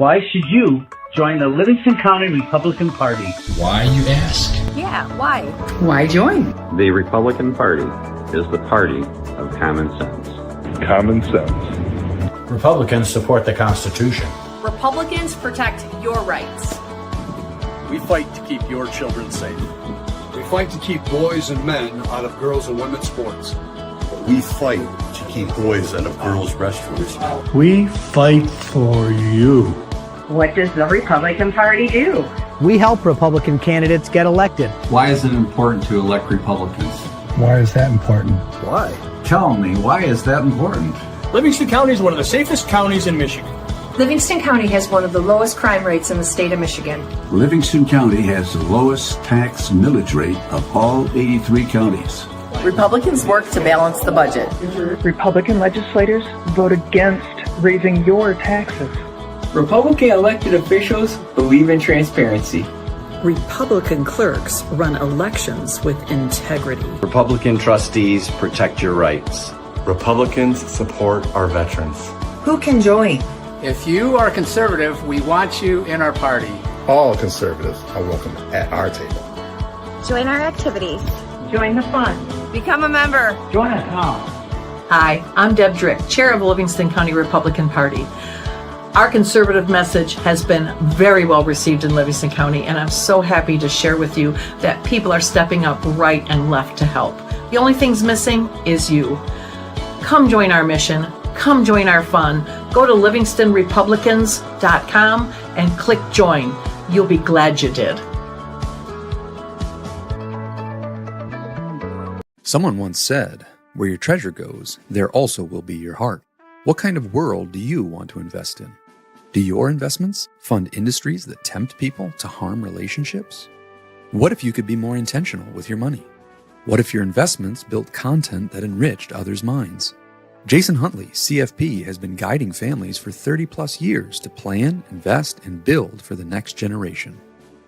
Why should you join the Livingston County Republican Party? Why, you ask? Yeah, why? Why join? The Republican Party is the party of common sense. Common sense. Republicans support the Constitution. Republicans protect your rights. We fight to keep your children safe. We fight to keep boys and men out of girls' and women's sports. We fight to keep boys out of girls' restrooms. We fight for you. What does the Republican Party do? We help Republican candidates get elected. Why is it important to elect Republicans? Why is that important? Why? Tell me, why is that important? Livingston County is one of the safest counties in Michigan. Livingston County has one of the lowest crime rates in the state of Michigan. Livingston County has the lowest tax millage rate of all 83 counties. Republicans work to balance the budget. Republican legislators vote against raising your taxes. Republican elected officials believe in transparency. Republican clerks run elections with integrity. Republican trustees protect your rights. Republicans support our veterans. Who can join? If you are conservative, we want you in our party. All conservatives are welcome at our table. Join our activities. Join the fun. Become a member. Join us now. Hi, I'm Deb Drick, chair of Livingston County Republican Party. Our conservative message has been very well received in Livingston County, and I'm so happy to share with you that people are stepping up right and left to help. The only thing's missing is you. Come join our mission. Come join our fun. Go to livingstonrepublicans.com and click join. You'll be glad you did. Someone once said, where your treasure goes, there also will be your heart. What kind of world do you want to invest in? Do your investments fund industries that tempt people to harm relationships? What if you could be more intentional with your money? What if your investments built content that enriched others' minds? Jason Huntley, CFP, has been guiding families for 30 plus years to plan, invest, and build for the next generation.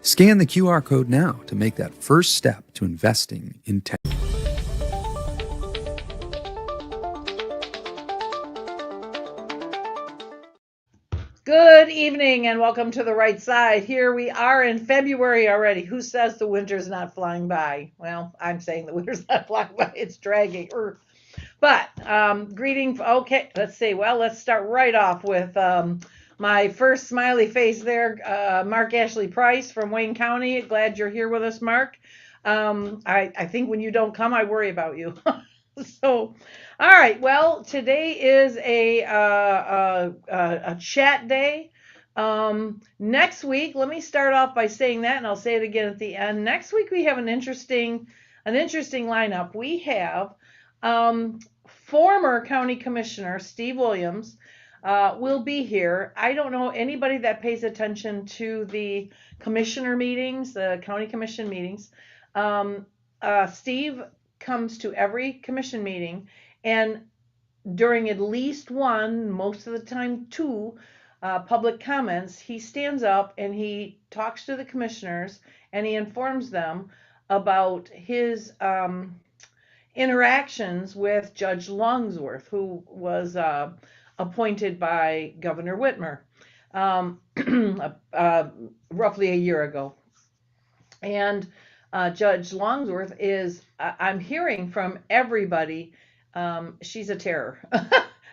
Scan the QR code now to make that first step to investing in tech. Good evening and welcome to the Right Side. Here we are in February already. Who says the winter's not flying by? Well, I'm saying the winter's not flying by. It's dragging. But greeting. Okay, let's see. Well, let's start right off with my first smiley face there, Mark Ashley Price from Wayne County. Glad you're here with us, Mark. I think when you don't come, I worry about you. So, all right. Well, today is a chat day. Next week, let me start off by saying that, and I'll say it again at the end. Next week, we have an interesting lineup. We have former county commissioner Steve Williams will be here. I don't know anybody that pays attention to the commissioner meetings, the county commission meetings. Steve comes to every commission meeting, and during at least one, most of the time two, public comments, he stands up and he talks to the commissioners and he informs them about his interactions with Judge Longsworth, who was appointed by Governor Whitmer roughly a year ago. And Judge Longsworth is, I'm hearing from everybody, she's a terror.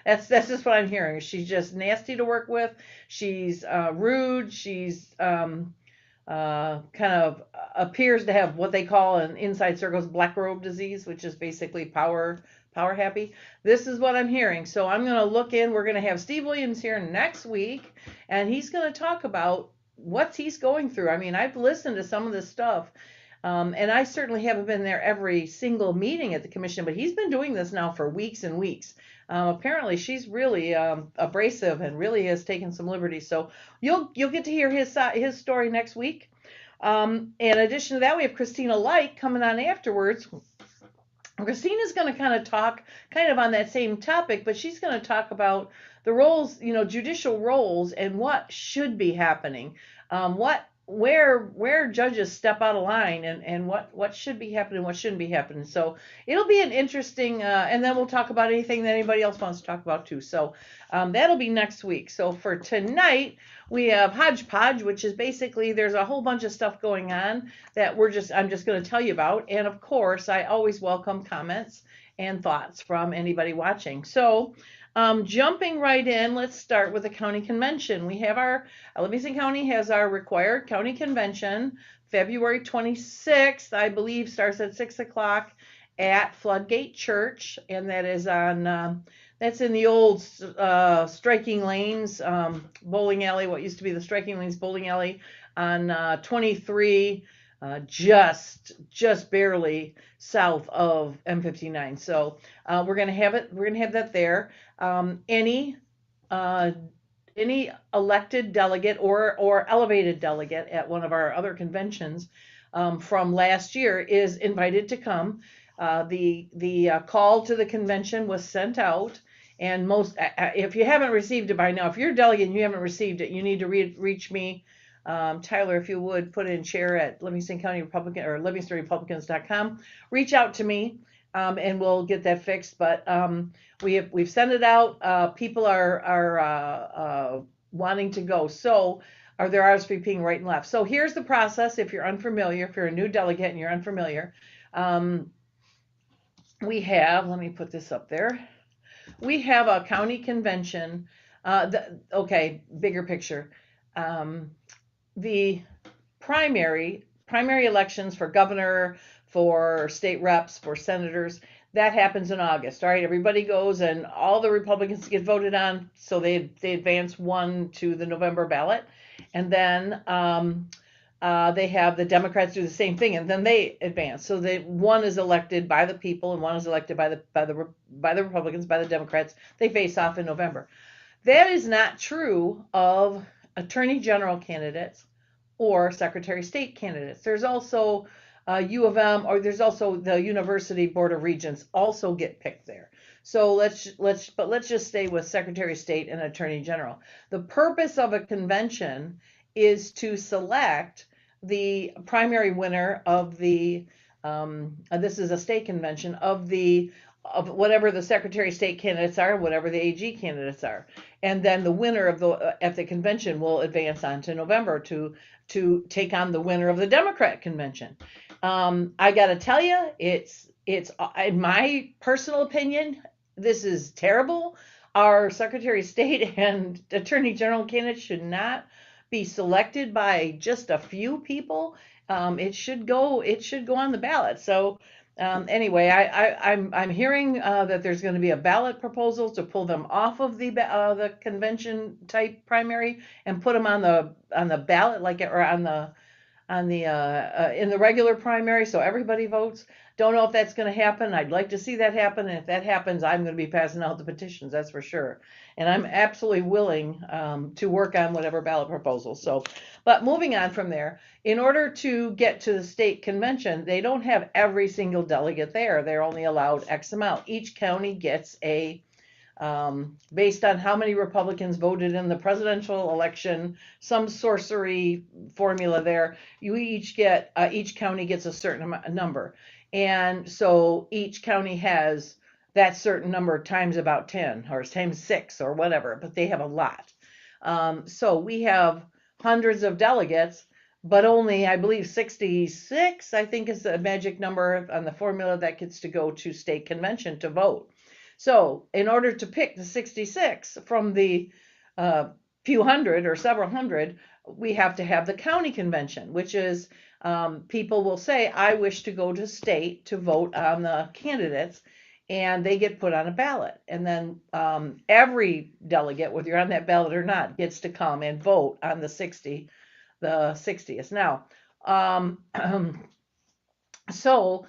That's just what I'm hearing. She's just nasty to work with. She's rude. She's kind of appears to have what they call in inside circles black robe disease, which is basically power happy. This is what I'm hearing. So I'm going to look in. We're going to have Steve Williams here next week, and he's going to talk about what he's going through. I mean, I've listened to some of this stuff. And I certainly haven't been there every single meeting at the commission, but he's been doing this now for weeks and weeks. Apparently, she's really abrasive and really has taken some liberties. So you'll get to hear his story next week. In addition to that, we have Christina Light coming on afterwards. Christina's going to kind of talk kind of on that same topic, but she's going to talk about the roles, judicial roles and what should be happening. where judges step out of line and what should be happening, what shouldn't be happening. So it'll be an interesting, and then we'll talk about anything that anybody else wants to talk about too. So that'll be next week. So for tonight, we have Hodgepodge, which is basically there's a whole bunch of stuff going on that I'm just going to tell you about. And of course, I always welcome comments and thoughts from anybody watching. So jumping right in, let's start with the county convention. We have our, Livingston County has our required county convention, February 26th, I believe, starts at 6 o'clock at Floodgate Church, and that is on, that's in the old Striking Lanes bowling alley, what used to be the Striking Lanes bowling alley on 23, just barely south of M59. So we're gonna have that there. Any elected delegate or elevated delegate at one of our other conventions from last year is invited to come. The call to the convention was sent out, and if you haven't received it by now, if you're a delegate and you haven't received it, you need to reach me. Tyler, if you would put in chair at Livingston County Republican or LivingstonRepublicans.com, reach out to me and we'll get that fixed. But we've sent it out. People are wanting to go. So they're RSVPing right and left. So here's the process. If you're unfamiliar, if you're a new delegate and you're unfamiliar, we have, let me put this up there. We have a county convention. Okay, bigger picture. The primary elections for governor, for state reps, for senators, that happens in August. All right, everybody goes and all the Republicans get voted on, so they advance one to the November ballot, and then they have the Democrats do the same thing, and then they advance. So one is elected by the people, and one is elected by the Republicans, by the Democrats. They face off in November. That is not true of attorney general candidates or secretary of state candidates. There's also U of M, or there's also the University Board of Regents also get picked there. So let's just stay with secretary of state and attorney general. The purpose of a convention is to select the primary winner of the this is a state convention of whatever the secretary of state candidates are, whatever the AG candidates are, and then the winner at the convention will advance on to November to take on the winner of the Democrat convention. I got to tell you, it's in my personal opinion, this is terrible. Our secretary of state and attorney general candidates should not be selected by just a few people. It should go on the ballot. So anyway, I'm hearing that there's going to be a ballot proposal to pull them off of the convention type primary and put them on the ballot, in the regular primary, so everybody votes. Don't know if that's going to happen. I'd like to see that happen, and if that happens, I'm going to be passing out the petitions, that's for sure. And I'm absolutely willing to work on whatever ballot proposal. So, but moving on from there, in order to get to the state convention, they don't have every single delegate there. They're only allowed X amount. Each county gets based on how many Republicans voted in the presidential election, some sorcery formula there, each county gets a certain number. And so each county has that certain number times about 10 or times 6 or whatever, but they have a lot. So we have hundreds of delegates, but only, I believe, 66, I think, is the magic number on the formula that gets to go to state convention to vote. So in order to pick the 66 from the few hundred or several hundred, we have to have the county convention, which is people will say, I wish to go to state to vote on the candidates, and they get put on a ballot. And then every delegate, whether you're on that ballot or not, gets to come and vote on the 60th. Now, so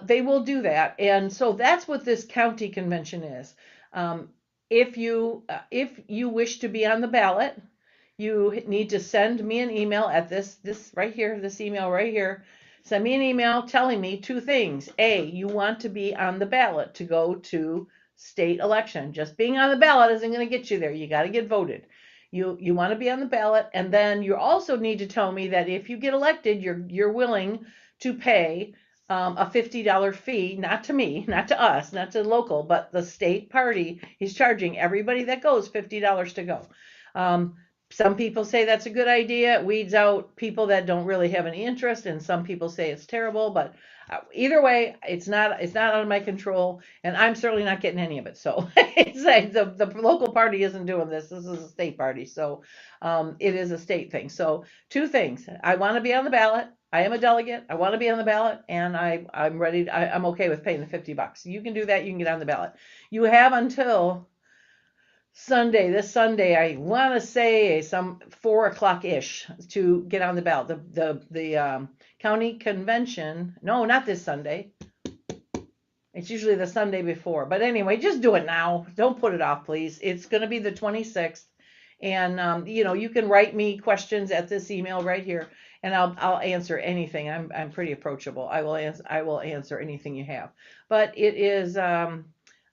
they will do that. And so that's what this county convention is. If you wish to be on the ballot, you need to send me an email at this email right here. Send me an email telling me two things. A, you want to be on the ballot to go to state election. Just being on the ballot isn't going to get you there. You got to get voted. You want to be on the ballot, and then you also need to tell me that if you get elected, you're willing to pay a $50 fee, not to me, not to us, not to the local, but the state party is charging everybody that goes $50 to go. Some people say that's a good idea. It weeds out people that don't really have any interest, and some people say it's terrible. But either way, it's not out of my control, and I'm certainly not getting any of it. So it's like the local party isn't doing this. This is a state party, so it is a state thing. So two things: I want to be on the ballot. I am a delegate. I want to be on the ballot, and I'm ready. I'm okay with paying the $50. You can do that. You can get on the ballot. You have until this Sunday, I want to say some 4:00-ish to get on the ballot. The county convention, no, not this Sunday. It's usually the Sunday before. But anyway, just do it now. Don't put it off, please. It's going to be the 26th. And, you can write me questions at this email right here, and I'll answer anything. I'm pretty approachable. I will answer anything you have. But it is,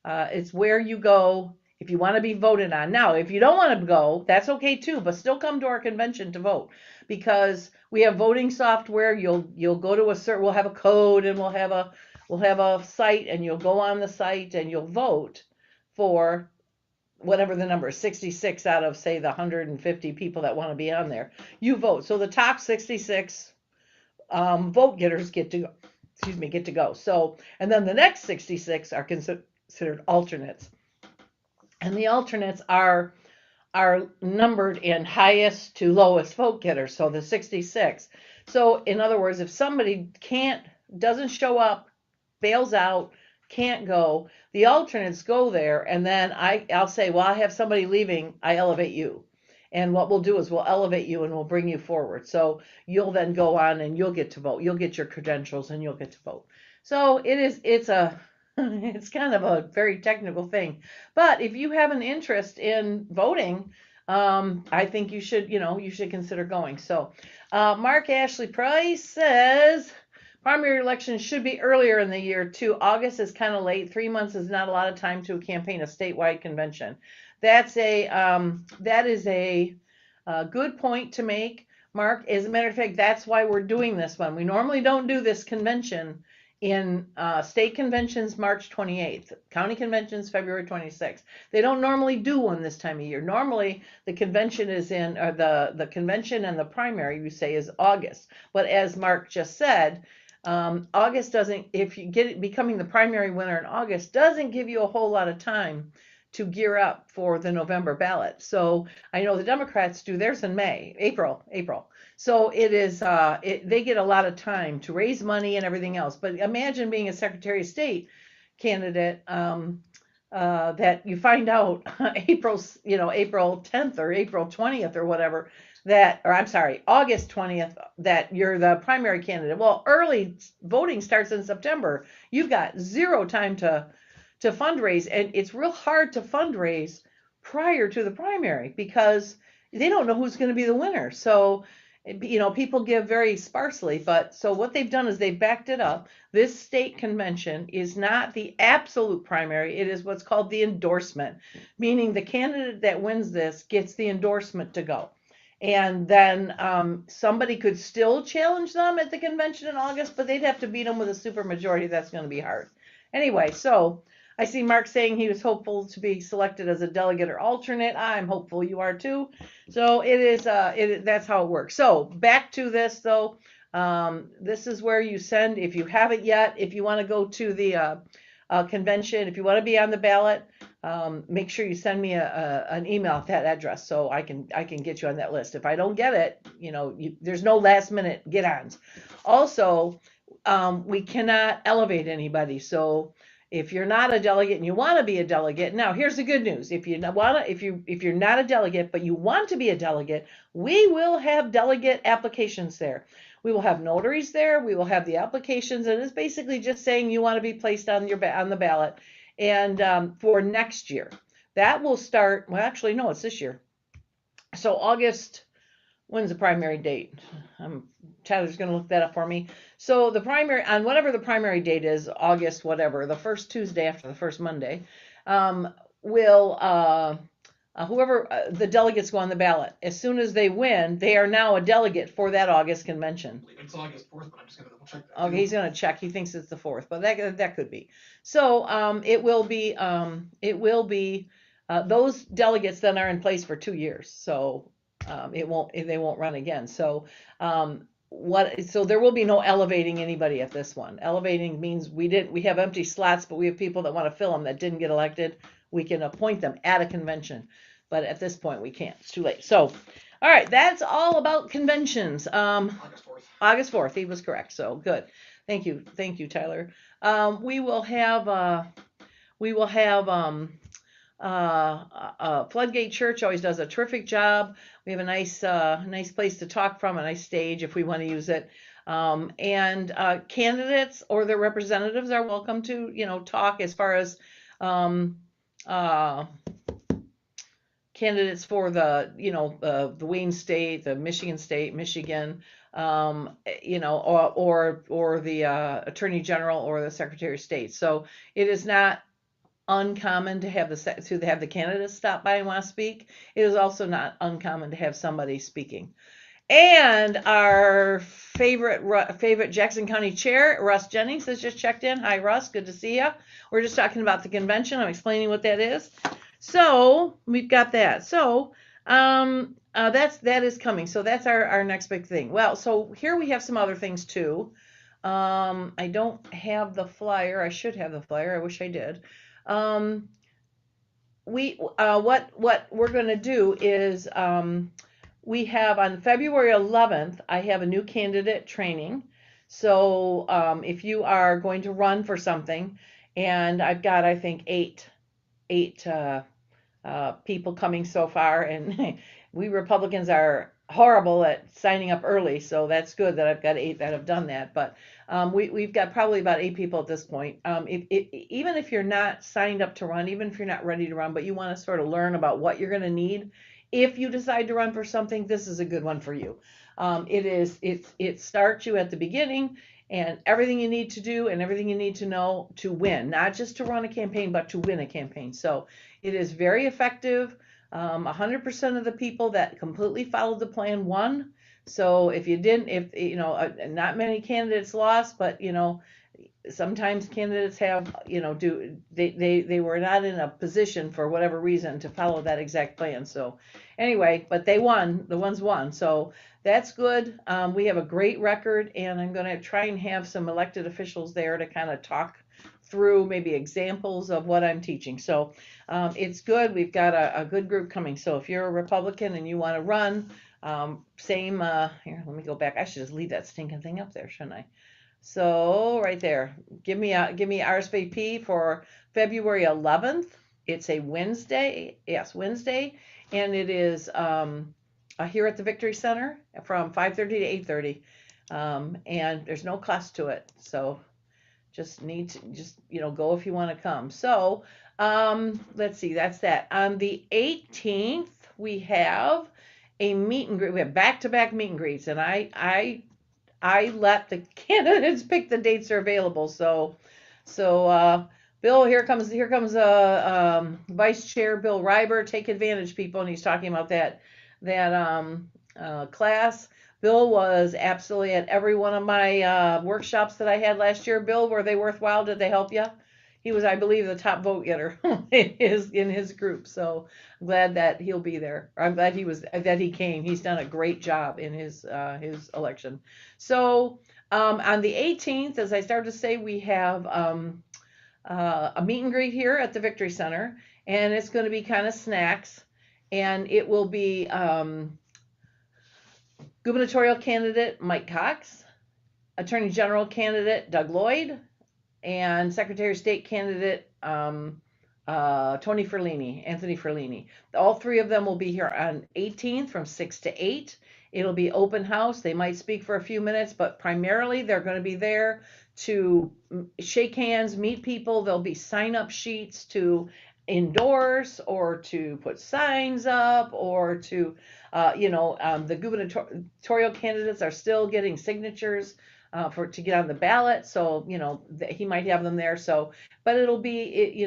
it's where you go if you want to be voted on. Now, if you don't want to go, that's okay too, but still come to our convention to vote, because we have voting software. You'll go to we'll have a code, and we'll have a site, and you'll go on the site and you'll vote for whatever the number is, 66 out of, say, the 150 people that want to be on there. You vote. So the top 66 vote getters get to go. So, and then the next 66 are considered alternates. And the alternates are numbered in highest to lowest vote getters, so the 66. So in other words, if somebody doesn't show up, bails out, can't go, the alternates go there, and then I'll say, well, I have somebody leaving, I elevate you. And what we'll do is we'll elevate you and we'll bring you forward. So you'll then go on and you'll get to vote. You'll get your credentials and you'll get to vote. So it's kind of a very technical thing. But if you have an interest in voting, I think you should consider going. So Mark Ashley Price says primary elections should be earlier in the year too. August is kind of late. 3 months is not a lot of time to campaign a statewide convention. That is a good point to make, Mark. As a matter of fact, that's why we're doing this one. We normally don't do this convention in state conventions March 28th, county conventions February 26th. They don't normally do one this time of year. Normally the convention is the convention and the primary, you say, is August. But as Mark just said, August doesn't, if you becoming the primary winner in August, doesn't give you a whole lot of time to gear up for the November ballot. So I know the Democrats do theirs in April. So it is, they get a lot of time to raise money and everything else. But imagine being a Secretary of State candidate that you find out April 10th or April 20th or whatever, August 20th, that you're the primary candidate. Well, early voting starts in September. You've got zero time to fundraise, and it's real hard to fundraise prior to the primary because they don't know who's going to be the winner. So, people give very sparsely, but so what they've done is they've backed it up. This state convention is not the absolute primary. It is what's called the endorsement, meaning the candidate that wins this gets the endorsement to go. And then somebody could still challenge them at the convention in August, but they'd have to beat them with a supermajority. That's going to be hard. Anyway, so I see Mark saying he was hopeful to be selected as a delegate or alternate. I'm hopeful you are too. So it is. That's how it works. So back to this though. This is where you send, if you haven't yet, if you want to go to the convention, if you want to be on the ballot, make sure you send me an email at that address so I can get you on that list. If I don't get it, there's no last minute get-ons. Also, we cannot elevate anybody. So if you're not a delegate and you want to be a delegate, now here's the good news. If you're not a delegate but you want to be a delegate, we will have delegate applications there. We will have notaries there. We will have the applications, and it's basically just saying you want to be placed on the ballot. And for next year, that will start. Well, actually, no, it's this year. So August. When's the primary date? Tyler's going to look that up for me. So the primary, on whatever the primary date is, August whatever, the first Tuesday after the first Monday, will whoever the delegates go on the ballot. As soon as they win, they are now a delegate for that August convention. It's August 4th, but I'm just going to double check that. Okay, he's going to check. He thinks it's the 4th, but that could be. So it will be those delegates then are in place for 2 years. So they won't run again. So so there will be no elevating anybody at this one. Elevating means we have empty slots, but we have people that want to fill them that didn't get elected. We can appoint them at a convention, but at this point we can't. It's too late. So, all right, that's all about conventions. August 4th, he was correct. So good. Thank you, Tyler. We will have Floodgate Church always does a terrific job. We have a nice place to talk from, a nice stage if we want to use it. And candidates or their representatives are welcome to, talk as far as candidates for the Wayne State, the Michigan State, Michigan, or the Attorney General or the Secretary of State. So it is not uncommon to have the candidates stop by and want to speak. It is also not uncommon to have somebody speaking. And our favorite Jackson County Chair, Russ Jennings, has just checked in. Hi, Russ. Good to see you. We're just talking about the convention. I'm explaining what that is. So we've got that. So that is coming. So that's our next big thing. Well, so here we have some other things too. I don't have the flyer. I should have the flyer. I wish I did. What we're going to do is we have on February 11th, I have a new candidate training. So if you are going to run for something, and I've got, I think, eight people coming so far, and we Republicans are horrible at signing up early, so that's good that I've got 8 that have done that. But we've got probably about 8 people at this point. Even if you're not signed up to run, even if you're not ready to run, but you want to sort of learn about what you're going to need if you decide to run for something, this is a good one for you. It starts you at the beginning and everything you need to do and everything you need to know to win, not just to run a campaign, but to win a campaign. So it is very effective. 100% of the people that completely followed the plan won. So if you didn't, not many candidates lost, but sometimes candidates have, they were not in a position for whatever reason to follow that exact plan. So anyway, but they won, the ones won. So that's good. We have a great record, and I'm going to try and have some elected officials there to kind of talk through maybe examples of what I'm teaching. So it's good. We've got a good group coming. So if you're a Republican and you want to run, here, let me go back. I should just leave that stinking thing up there, shouldn't I? So right there, give me RSVP for February 11th. It's a Wednesday. Yes, Wednesday. And it is here at the Victory Center from 5:30 to 8:30. And there's no cost to it. So just go if you want to come. So let's see, that's that. On the 18th, we have a meet and greet. We have back-to-back meet and greets, and I let the candidates pick the dates they're available. So Bill, here comes Vice Chair Bill Reiber. Take advantage, people, and he's talking about that class. Bill was absolutely at every one of my workshops that I had last year. Bill, were they worthwhile? Did they help you? He was, I believe, the top vote getter in his group. So I'm glad that he'll be there. I'm glad that he came. He's done a great job in his election. So on the 18th, as I started to say, we have a meet and greet here at the Victory Center, and it's going to be kind of snacks, and it will be gubernatorial candidate Mike Cox, Attorney General candidate Doug Lloyd, and Secretary of State candidate Anthony Ferlini. All 3 of them will be here on 18th from 6 to 8. It'll be open house. They might speak for a few minutes, but primarily they're going to be there to shake hands, meet people. There'll be sign-up sheets to endorse or to put signs up or to, the gubernatorial candidates are still getting signatures to get on the ballot. So, he might have them there. So, but it'll be,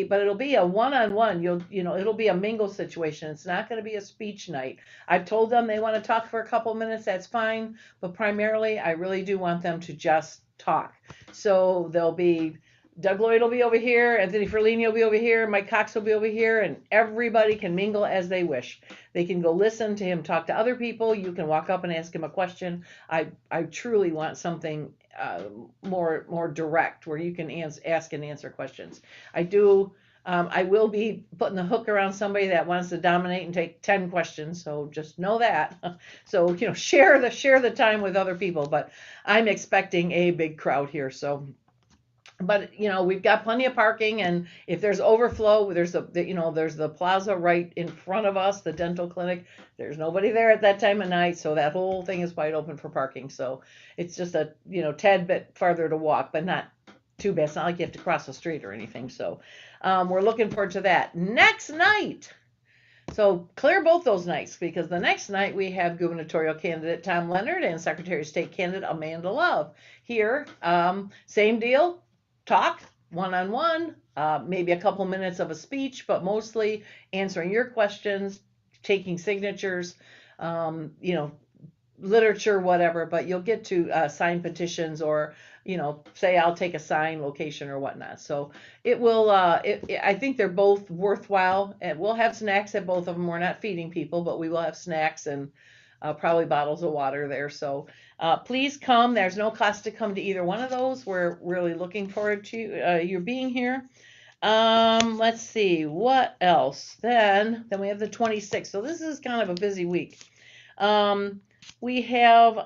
but it'll be a one-on-one. It'll be a mingle situation. It's not going to be a speech night. I've told them they want to talk for a couple minutes. That's fine. But primarily, I really do want them to just talk. So there'll be Doug Lloyd will be over here, Anthony Ferlini will be over here, Mike Cox will be over here, and everybody can mingle as they wish. They can go listen to him talk to other people. You can walk up and ask him a question. I truly want something more direct where you can ask and answer questions. I will be putting the hook around somebody that wants to dominate and take 10 questions. So just know that. So, share the time with other people, but I'm expecting a big crowd here. So, but we've got plenty of parking, and if there's overflow, there's the plaza right in front of us, the dental clinic. There's nobody there at that time of night, so that whole thing is wide open for parking. So it's just a tad bit farther to walk, but not too bad. It's not like you have to cross the street or anything. So we're looking forward to that next night. So clear both those nights, because the next night we have gubernatorial candidate Tom Leonard and Secretary of State candidate Amanda Love here. Same deal. Talk one-on-one, maybe a couple minutes of a speech, but mostly answering your questions, taking signatures, literature, whatever, but you'll get to sign petitions or, say I'll take a sign location or whatnot. So it will, I think they're both worthwhile, and we'll have snacks at both of them. We're not feeding people, but we will have snacks and probably bottles of water there. So please come. There's no cost to come to either one of those. We're really looking forward to your being here. Let's see what else. Then we have the 26th. So this is kind of a busy week. We have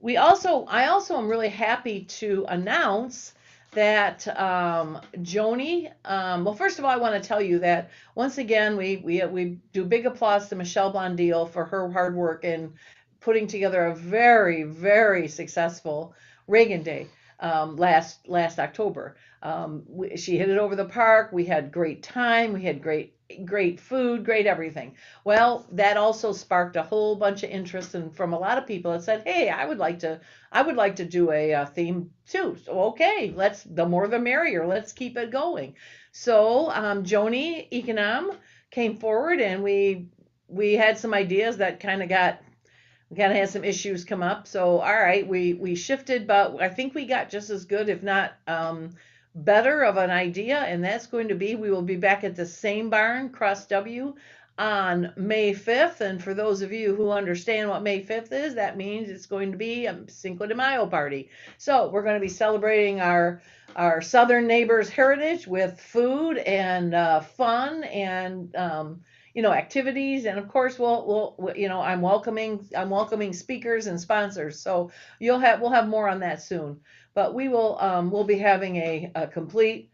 I also am really happy to announce that Joni, well, first of all, I want to tell you that once again, we do big applause to Michelle Blondil for her hard work in putting together a very, very successful Reagan Day last October. She hit it over the park. We had great time. We had great food, great everything. Well, that also sparked a whole bunch of interest, and from a lot of people that said, hey, I would like to do a theme too. So okay, the more the merrier. Let's keep it going. So Joni Econom came forward, and we had some ideas that we kind of had some issues come up. So all right, we shifted, but I think we got just as good, if not better of an idea, and that's going to be, we will be back at the same barn, Cross W, on May 5th. And for those of you who understand what May 5th is, that means it's going to be a Cinco de Mayo party. So we're going to be celebrating our southern neighbors' heritage with food and fun and activities, and of course we'll I'm welcoming speakers and sponsors. So we'll have more on that soon. But we'll be having a complete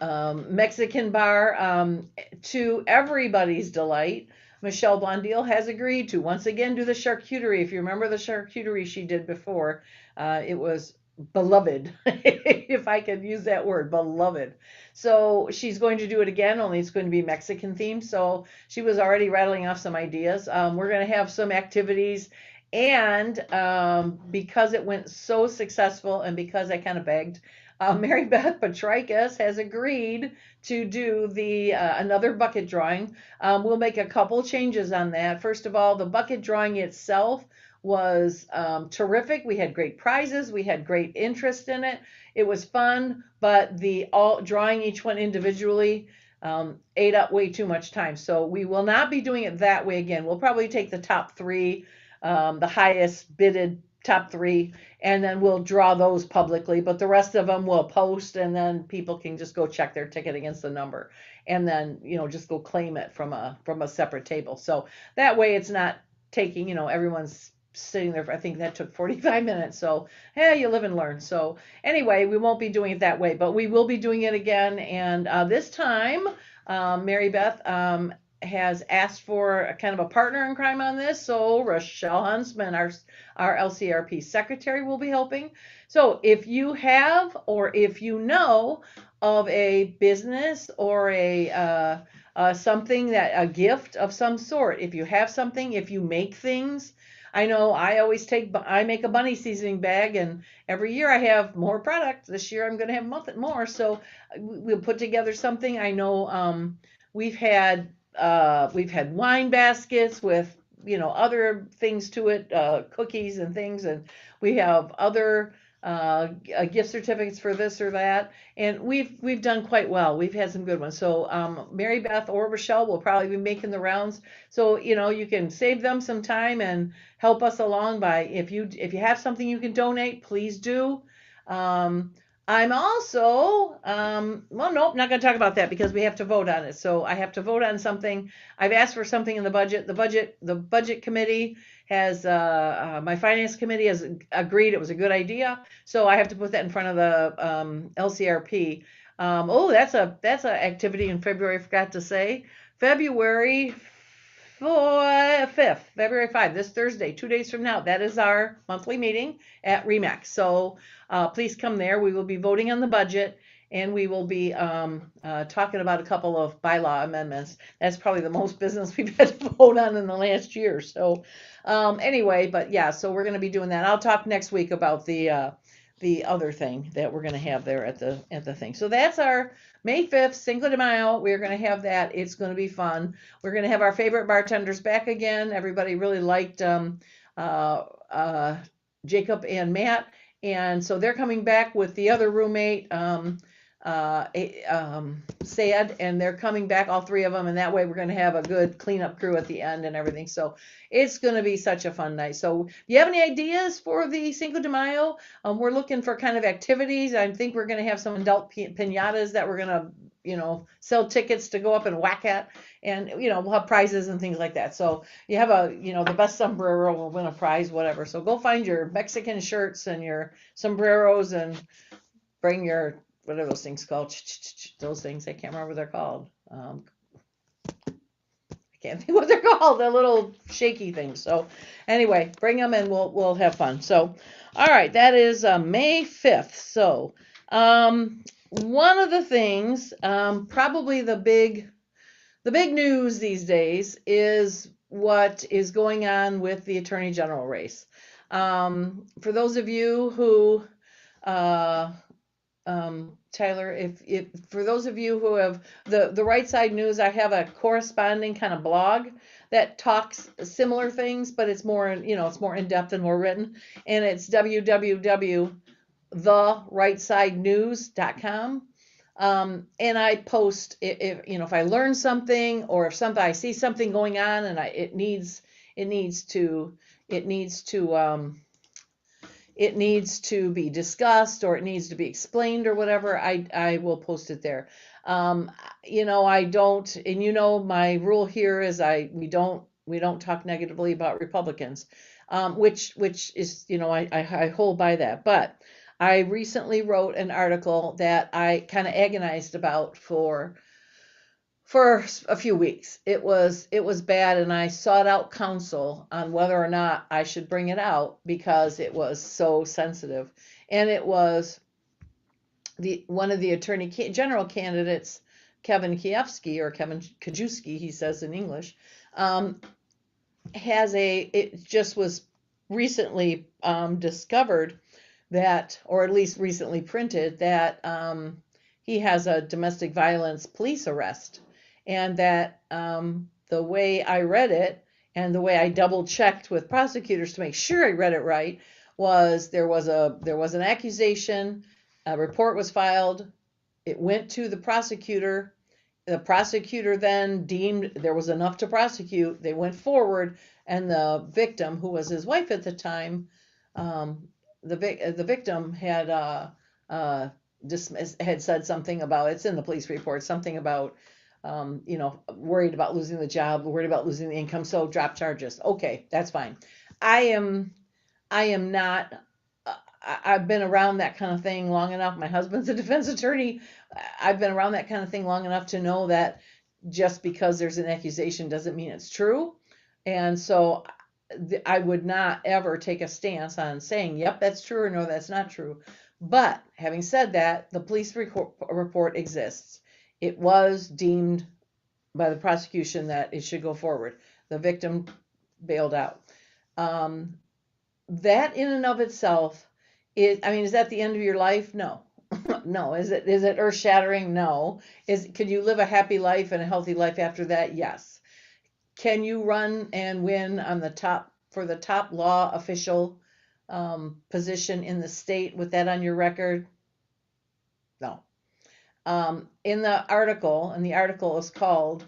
Mexican bar to everybody's delight. Michelle Blondil has agreed to once again do the charcuterie. If you remember the charcuterie she did before, it was beloved, if I could use that word, beloved. So she's going to do it again, only it's going to be Mexican themed. So she was already rattling off some ideas. We're going to have some activities. And because it went so successful, and because I kind of begged, Mary Beth Petrikis has agreed to do the another bucket drawing. We'll make a couple changes on that. First of all, the bucket drawing itself was terrific. We had great prizes. We had great interest in it. It was fun, but drawing each one individually ate up way too much time. So we will not be doing it that way again. We'll probably take the top three, the highest bidded top three, and then we'll draw those publicly, but the rest of them we'll post, and then people can just go check their ticket against the number, and then just go claim it from a separate table. So that way it's not taking, everyone's sitting there. I think that took 45 minutes. So, hey, you live and learn. So anyway, we won't be doing it that way, but we will be doing it again. And this time, Mary Beth has asked for a kind of a partner in crime on this. So Rochelle Huntsman, our LCRP secretary, will be helping. So if you have, or if you know of a business or a gift of some sort, if you have something, if you make things, I know I make a bunny seasoning bag, and every year I have more product. This year I'm going to have more. So we'll put together something. I know we've had wine baskets with other things to it, cookies and things, and we have other gift certificates for this or that, and we've done quite well. We've had some good ones. So Mary Beth or Rochelle will probably be making the rounds. So you can save them some time and help us along by if you have something you can donate, please do. I'm also well, nope, not going to talk about that because we have to vote on it. So I have to vote on something. I've asked for something in the budget. The budget committee has my finance committee has agreed it was a good idea. So I have to put that in front of the LCRP. That's a activity in February. I forgot to say February 5th, February 5th, this Thursday, 2 days from now. That is our monthly meeting at REMAX. So please come there. We will be voting on the budget, and we will be talking about a couple of bylaw amendments. That's probably the most business we've had to vote on in the last year. So anyway, but yeah, so we're going to be doing that. I'll talk next week about the other thing that we're going to have there at the thing. So that's our May 5th, Cinco de Mayo. We're going to have that. It's going to be fun. We're going to have our favorite bartenders back again. Everybody really liked Jacob and Matt. And so they're coming back with the other roommate, Sad, and they're coming back, all three of them, and that way we're going to have a good cleanup crew at the end and everything. So it's going to be such a fun night. So if you have any ideas for the Cinco de Mayo, we're looking for kind of activities. I think we're going to have some adult piñatas that we're going to sell tickets to go up and whack at, and we'll have prizes and things like that. So you have the best sombrero will win a prize, whatever. So go find your Mexican shirts and your sombreros and bring your, what are those things called? Those things, I can't remember what they're called. I can't think what they're called. The little shaky things. So anyway, bring them and we'll have fun. So all right, that is May 5th. So one of the things, probably the big news these days is what is going on with the Attorney General race. For those of you who, Tyler, if for those of you who have the Right Side News, I have a corresponding kind of blog that talks similar things, but it's more, it's more in depth and more written, and it's www.therightside.news.com. And I post if I learn something or if I see something going on and it needs to be discussed or it needs to be explained or whatever, I will post it there. I don't, and my rule here is we don't talk negatively about Republicans, which is, I hold by that. But I recently wrote an article that I kind of agonized about for a few weeks. It was bad, and I sought out counsel on whether or not I should bring it out because it was so sensitive. And it was one of the Attorney General candidates, Kevin Kiefsky, or Kevin Kajewski, he says in English, it just was recently discovered that, or at least recently printed, that he has a domestic violence police arrest. And that the way I read it and the way I double checked with prosecutors to make sure I read it right was there was an accusation, a report was filed, it went to the prosecutor. The prosecutor then deemed there was enough to prosecute. They went forward, and the victim, who was his wife at the time, the victim had said something about, it's in the police report, something about worried about losing the job, worried about losing the income, so drop charges. Okay, that's fine. I am not, I've been around that kind of thing long enough. My husband's a defense attorney. I've been around that kind of thing long enough to know that just because there's an accusation doesn't mean it's true. And so I would not ever take a stance on saying, yep, that's true, or no, that's not true. But having said that, the police report exists. It was deemed by the prosecution that it should go forward. The victim bailed out. That in and of itself is that the end of your life? No. No. Is it earth shattering? No. Can you live a happy life and a healthy life after that? Yes. Can you run and win for the top law official position in the state with that on your record? No. In the article, and the article is called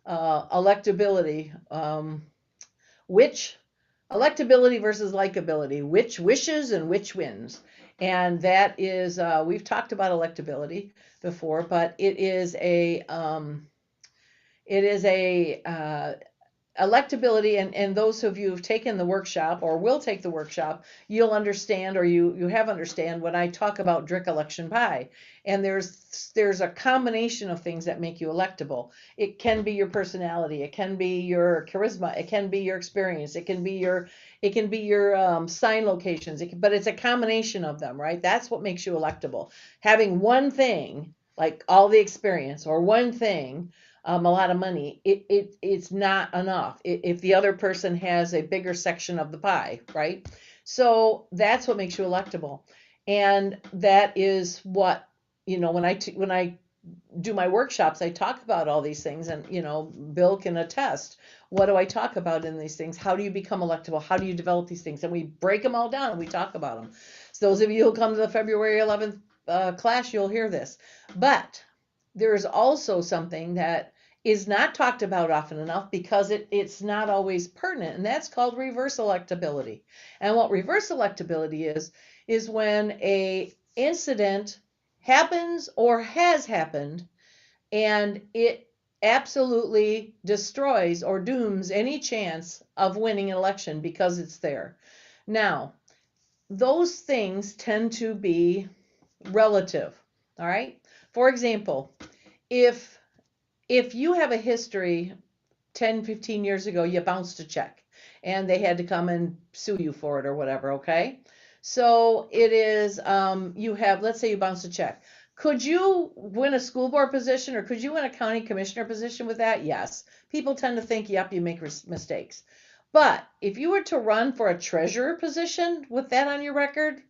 electability, which electability versus likability, which wishes and which wins. And that is, we've talked about electability before, but it is a electability, and those of you who've taken the workshop or will take the workshop, you'll understand, or you have understand when I talk about Drick election pie. And there's a combination of things that make you electable. It can be your personality, it can be your charisma, it can be your experience, it can be your sign locations, but it's a combination of them, right? That's what makes you electable. Having one thing, like all the experience, or one thing, a lot of money, it's not enough if the other person has a bigger section of the pie, right? So that's what makes you electable. And that is what, when I do my workshops, I talk about all these things, and Bill can attest. What do I talk about in these things? How do you become electable? How do you develop these things? And we break them all down and we talk about them. So those of you who come to the February 11th class, you'll hear this. But there is also something that is not talked about often enough because it's not always pertinent, and that's called reverse electability. And what reverse electability is when a incident happens or has happened, and it absolutely destroys or dooms any chance of winning an election because it's there. Now, those things tend to be relative, all right? For example, if you have a history 10, 15 years ago, you bounced a check and they had to come and sue you for it or whatever, okay? So it is, let's say you bounced a check. Could you win a school board position, or could you win a county commissioner position with that? Yes. People tend to think, yep, you make mistakes. But if you were to run for a treasurer position with that on your record,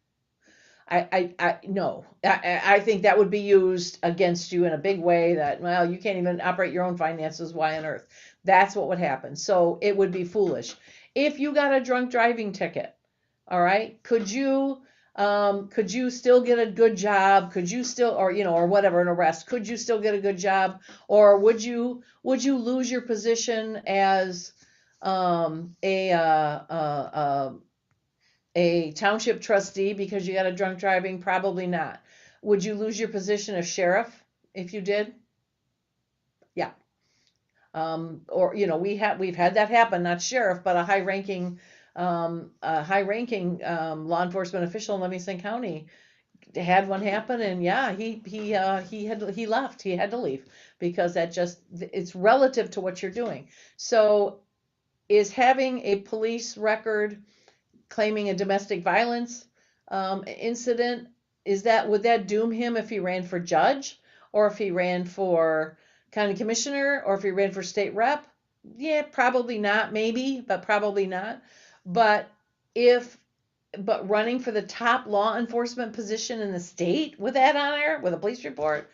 no. I think that would be used against you in a big way that, well, you can't even operate your own finances. Why on earth? That's what would happen. So it would be foolish. If you got a drunk driving ticket, all right, could you still get a good job? Could you still, or whatever, an arrest, could you still get a good job? Or would you lose your position as a township trustee because you got a drunk driving? Probably not. Would you lose your position as sheriff if you did? Yeah. Or we've had that happen, not sheriff, but a high-ranking law enforcement official in Livingston County had one happen, and yeah, he left. He had to leave because it's relative to what you're doing. So is having a police record claiming a domestic violence incident, would that doom him if he ran for judge, or if he ran for county commissioner, or if he ran for state rep? Yeah, probably not, maybe, but probably not. But running for the top law enforcement position in the state with that on there, with a police report,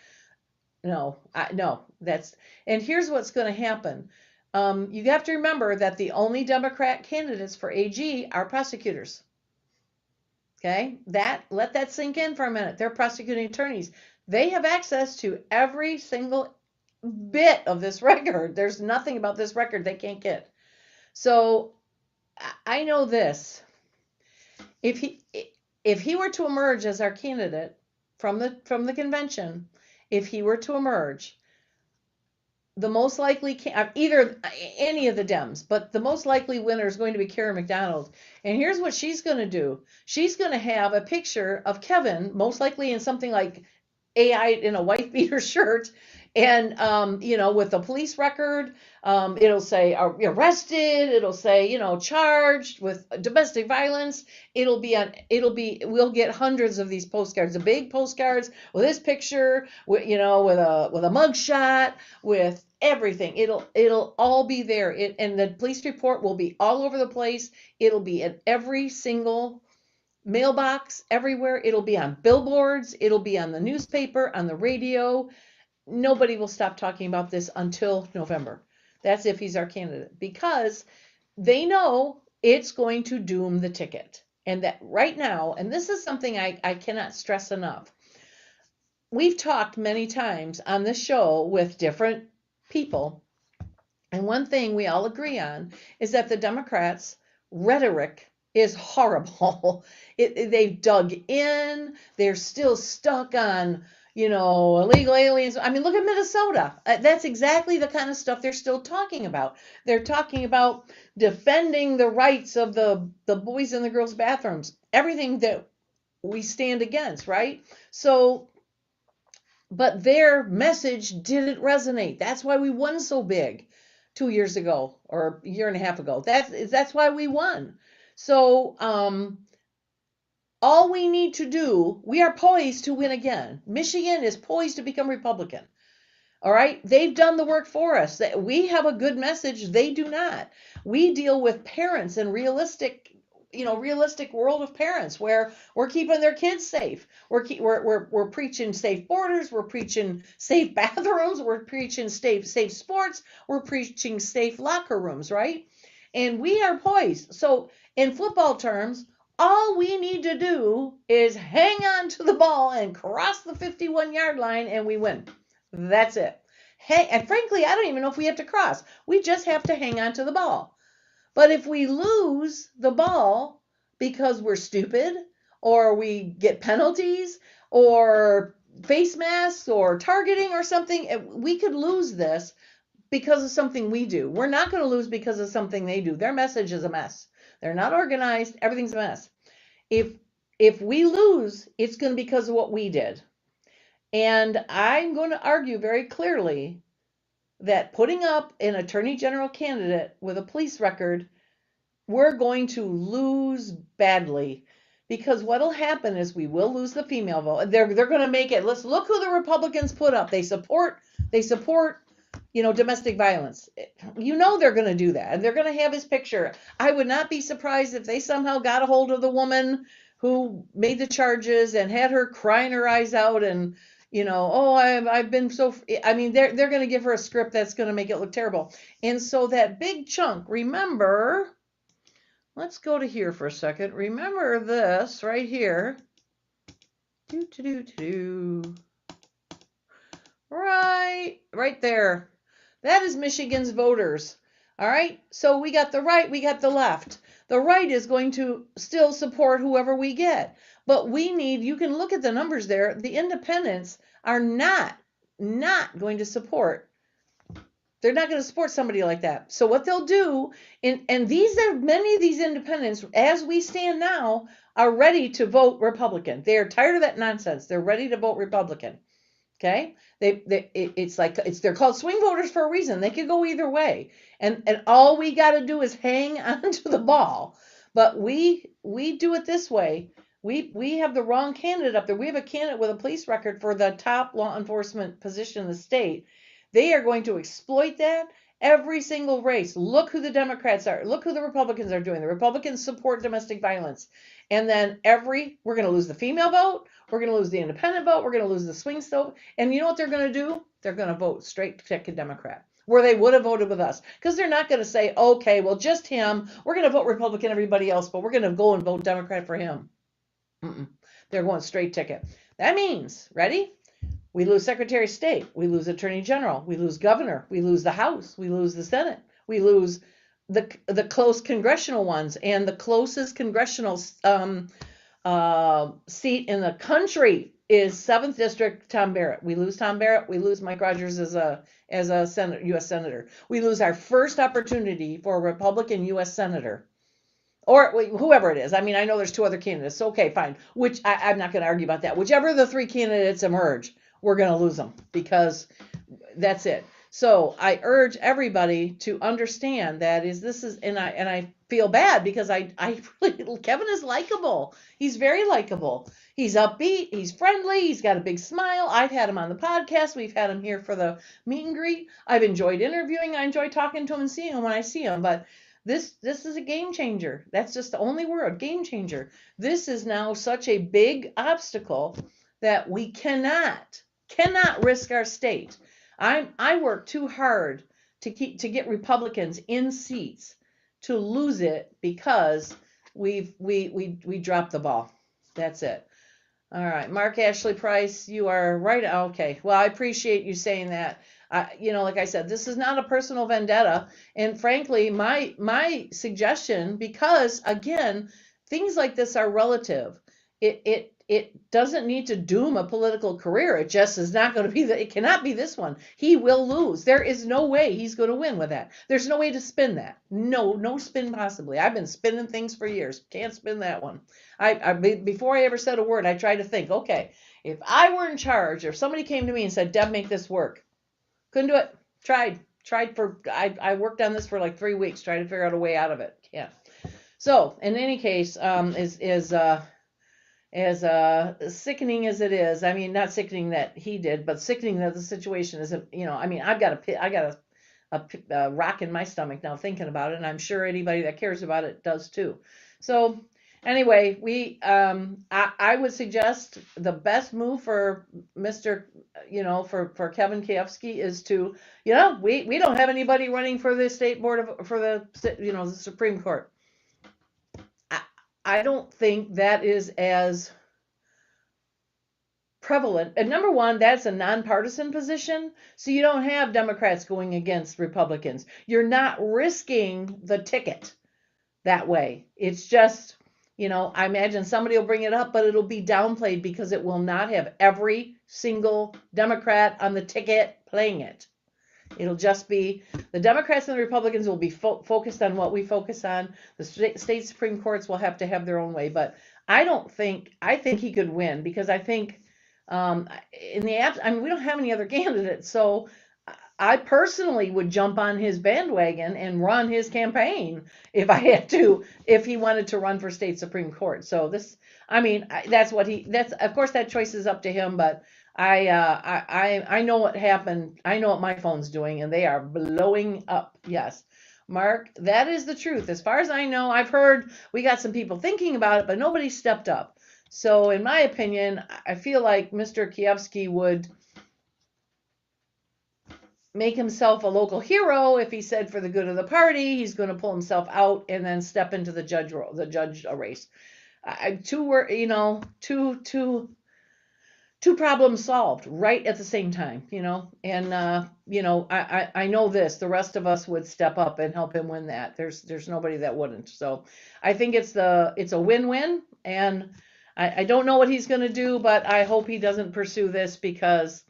no. And here's what's going to happen. You have to remember that the only Democrat candidates for AG are prosecutors. Okay, let that sink in for a minute. They're prosecuting attorneys. They have access to every single bit of this record. There's nothing about this record they can't get. So I know this. If he were to emerge as our candidate from the convention, if he were to emerge, the most likely, either any of the Dems, but the most likely winner is going to be Karen McDonald. And here's what she's going to do. She's going to have a picture of Kevin, most likely in something like AI in a white beater shirt, and with a police record. It'll say arrested. It'll say charged with domestic violence. We'll get hundreds of these postcards, the big postcards with his picture, with a mug shot, with everything. It'll all be there. And the police report will be all over the place. It'll be in every single mailbox, everywhere. It'll be on billboards. It'll be on the newspaper, on the radio. Nobody will stop talking about this until November. That's if he's our candidate, because they know it's going to doom the ticket. And that right now, and this is something I cannot stress enough. We've talked many times on this show with different people, and one thing we all agree on is that the Democrats' rhetoric is horrible. They've dug in. They're still stuck on, illegal aliens. I mean, look at Minnesota. That's exactly the kind of stuff they're still talking about. They're talking about defending the rights of the boys and the girls' bathrooms, everything that we stand against, right? So, but their message didn't resonate. That's why we won so big 2 years ago or a year and a half ago. That's why we won. So, all we need to do, we are poised to win again. Michigan is poised to become Republican. All right. They've done the work for us. We have a good message. They do not. We deal with parents and realistic world of parents where we're keeping their kids safe. We're preaching safe borders. We're preaching safe bathrooms. We're preaching safe sports. We're preaching safe locker rooms, right? And we are poised. So in football terms, all we need to do is hang on to the ball and cross the 51-yard line and we win. That's it. And frankly, I don't even know if we have to cross. We just have to hang on to the ball. But if we lose the ball because we're stupid or we get penalties or face masks or targeting or something, we could lose this because of something we do. We're not going to lose because of something they do. Their message is a mess. They're not organized. Everything's a mess. If we lose, it's going to be because of what we did. And I'm going to argue very clearly that putting up an attorney general candidate with a police record, we're going to lose badly, because what'll happen is we will lose the female vote. They're going to make it. Let's look who the Republicans put up. They support domestic violence. They're going to do that, and they're going to have his picture. I would not be surprised if they somehow got a hold of the woman who made the charges and had her crying her eyes out and I've been so, they're going to give her a script that's going to make it look terrible. And so that big chunk, remember, let's go to here for a second. Remember this right here. Right there. That is Michigan's voters. All right. So we got the right, we got the left. The right is going to still support whoever we get. But you can look at the numbers there. The independents are not going to support. They're not going to support somebody like that. So what they'll do, and many of these independents, as we stand now, are ready to vote Republican. They are tired of that nonsense. They're ready to vote Republican. Okay? They're called swing voters for a reason. They could go either way. And all we got to do is hang on to the ball. But we do it this way. We have the wrong candidate up there. We have a candidate with a police record for the top law enforcement position in the state. They are going to exploit that every single race. Look who the Democrats are. Look who the Republicans are doing. The Republicans support domestic violence. And then we're going to lose the female vote. We're going to lose the independent vote. We're going to lose the swing vote. And you know what they're going to do? They're going to vote straight ticket Democrat, where they would have voted with us. Because they're not going to say, okay, well, just him. We're going to vote Republican, everybody else, but we're going to go and vote Democrat for him. They're going straight ticket. That means, ready? We lose Secretary of State. We lose Attorney General. We lose Governor. We lose the House. We lose the Senate. We lose the close congressional ones. And the closest congressional seat in the country is 7th District, Tom Barrett. We lose Tom Barrett. We lose Mike Rogers as a U.S. Senator. We lose our first opportunity for a Republican U.S. Senator. Or whoever it is. I know there's 2 other candidates. So, okay, fine. Which I'm not going to argue about that. Whichever of the 3 candidates emerge, we're going to lose them, because that's it. So I urge everybody to understand that and I feel bad because I really, Kevin is likable. He's very likable. He's upbeat. He's friendly. He's got a big smile. I've had him on the podcast. We've had him here for the meet and greet. I've enjoyed interviewing. I enjoy talking to him and seeing him when I see him. But this is a game changer. That's just the only word, game changer. This is now such a big obstacle that we cannot risk our state. I work too hard to get Republicans in seats to lose it because we dropped the ball. That's it. All right, Mark Ashley Price, you are right. Okay, well, I appreciate you saying that. Like I said, this is not a personal vendetta, and frankly, my suggestion, because again, things like this are relative. It doesn't need to doom a political career. It just is not going to be it cannot be this one. He will lose. There is no way he's going to win with that. There's no way to spin that. No spin possibly. I've been spinning things for years. Can't spin that one. Before I ever said a word, I tried to think, okay, if I were in charge, or if somebody came to me and said, Deb, make this work. Couldn't do it. Tried I worked on this for like 3 weeks, trying to figure out a way out of it. Yeah. So in any case, as sickening as it is, I mean, not sickening that he did, but sickening that the situation is, I mean, I got a rock in my stomach now thinking about it, and I'm sure anybody that cares about it does too. So anyway, I would suggest the best move for Mr. For Kevin Kiefsky is to, we don't have anybody running for the state board for the Supreme Court. I don't think that is as prevalent. And number one, that's a nonpartisan position. So you don't have Democrats going against Republicans. You're not risking the ticket that way. It's just, I imagine somebody will bring it up, but it'll be downplayed because it will not have every single Democrat on the ticket playing it. It'll just be the Democrats and the Republicans will be focused on what we focus on. The state Supreme Courts will have to have their own way. But I think he could win because I think we don't have any other candidates. So I personally would jump on his bandwagon and run his campaign if I had to, if he wanted to run for state Supreme Court. So of course that choice is up to him, but I know what happened. I know what my phone's doing, and they are blowing up. Yes, Mark, that is the truth. As far as I know, I've heard we got some people thinking about it, but nobody stepped up. So in my opinion, I feel like Mr. Kiefsky would make himself a local hero if he said for the good of the party, he's going to pull himself out and then step into the judge race. Two problems solved right at the same time, and I know this, the rest of us would step up and help him win that. There's nobody that wouldn't. So I think it's a win-win, and I don't know what he's going to do, but I hope he doesn't pursue this because,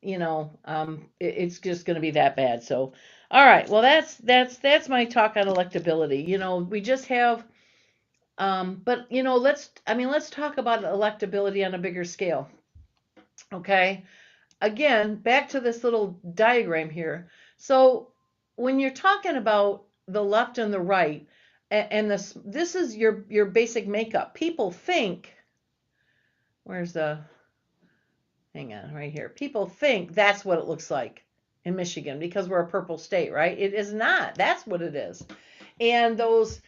it's just going to be that bad. So, all right. Well, that's my talk on electability. We just have, but let's talk about electability on a bigger scale. Okay, again, back to this little diagram here. So when you're talking about the left and the right, and this is your basic makeup. People think, hang on, right here. People think that's what it looks like in Michigan because we're a purple state, right? It is not. That's what it is. And those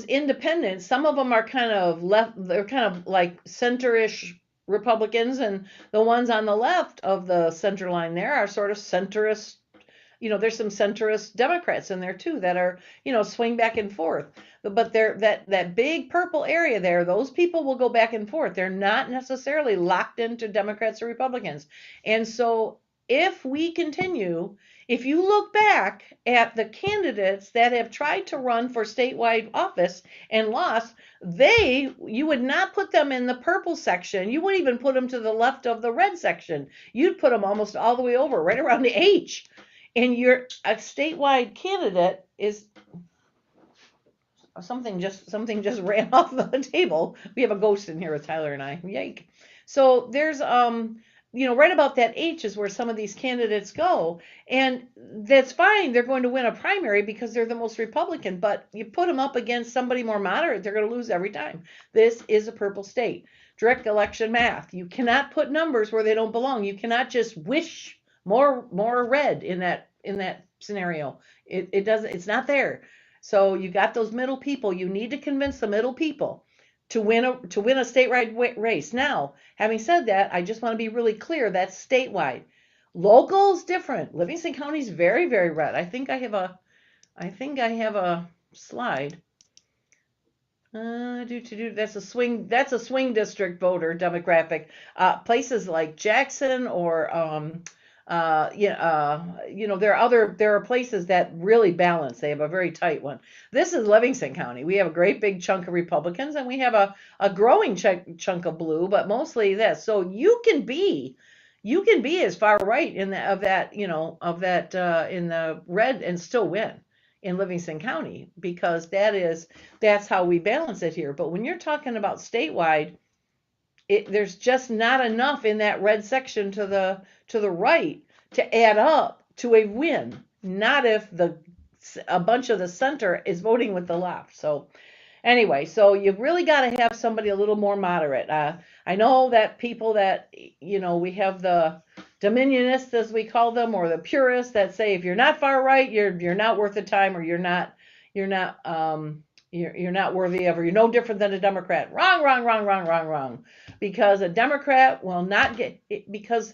independents, some of them are kind of left, they're kind of like center-ish Republicans, and the ones on the left of the center line there are sort of centrist. There's some centrist Democrats in there too that are, swing back and forth. But they're that big purple area there, those people will go back and forth. They're not necessarily locked into Democrats or Republicans. And so if we continue, if you look back at the candidates that have tried to run for statewide office and lost, you would not put them in the purple section. You wouldn't even put them to the left of the red section. You'd put them almost all the way over, right around the H. And a statewide candidate is something just ran off the table. We have a ghost in here with Tyler and I. Yike. So there's right about that H is where some of these candidates go. And that's fine. They're going to win a primary because they're the most Republican. But you put them up against somebody more moderate, they're going to lose every time. This is a purple state. Direct election math. You cannot put numbers where they don't belong. You cannot just wish more red in that scenario. It doesn't. It's not there. So you got those middle people. You need to convince the middle people to win a statewide race. Now, having said that, I just want to be really clear. That's statewide. Local's different. Livingston County is very, very red. I think I have a slide. That's a swing district voter demographic. Places like Jackson or there are places that really balance. They have a very tight one. This is Livingston County. We have a great big chunk of Republicans, and we have a growing chunk of blue, but mostly this. So you can be as far right in the red and still win in Livingston County, because that's how we balance it here. But when you're talking about statewide, there's just not enough in that red section to the right to add up to a win. Not if a bunch of the center is voting with the left. So anyway, so you've really got to have somebody a little more moderate. I know that people that, we have the dominionists, as we call them, or the purists that say if you're not far right, you're not worth the time, or you're not worthy of, or you're no different than a Democrat. Wrong. Because a Democrat will not get it, because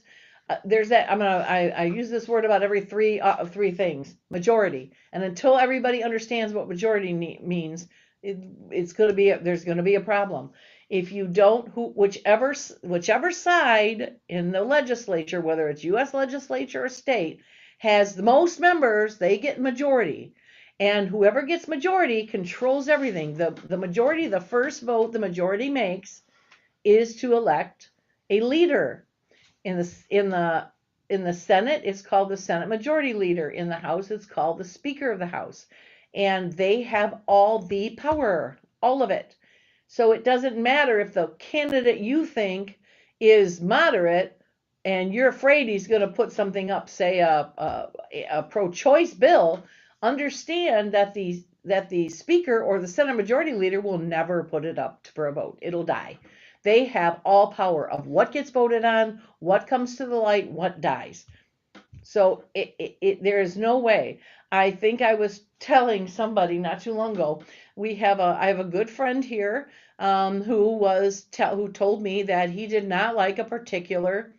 there's that. I use this word about every three things. Majority, and until everybody understands what majority means, there's going to be a problem. If you don't, whichever side in the legislature, whether it's U.S. legislature or state, has the most members, they get majority. And whoever gets majority controls everything. The majority, the first vote the majority makes is to elect a leader. In the Senate, it's called the Senate Majority Leader. In the House, it's called the Speaker of the House. And they have all the power, all of it. So it doesn't matter if the candidate you think is moderate and you're afraid he's going to put something up, say a pro-choice bill. Understand that the Speaker or the Senate Majority Leader will never put it up for a vote. It'll die. They have all power of what gets voted on, what comes to the light, what dies. So there is no way. I think I was telling somebody not too long ago, I have a good friend here who told me that he did not like a particular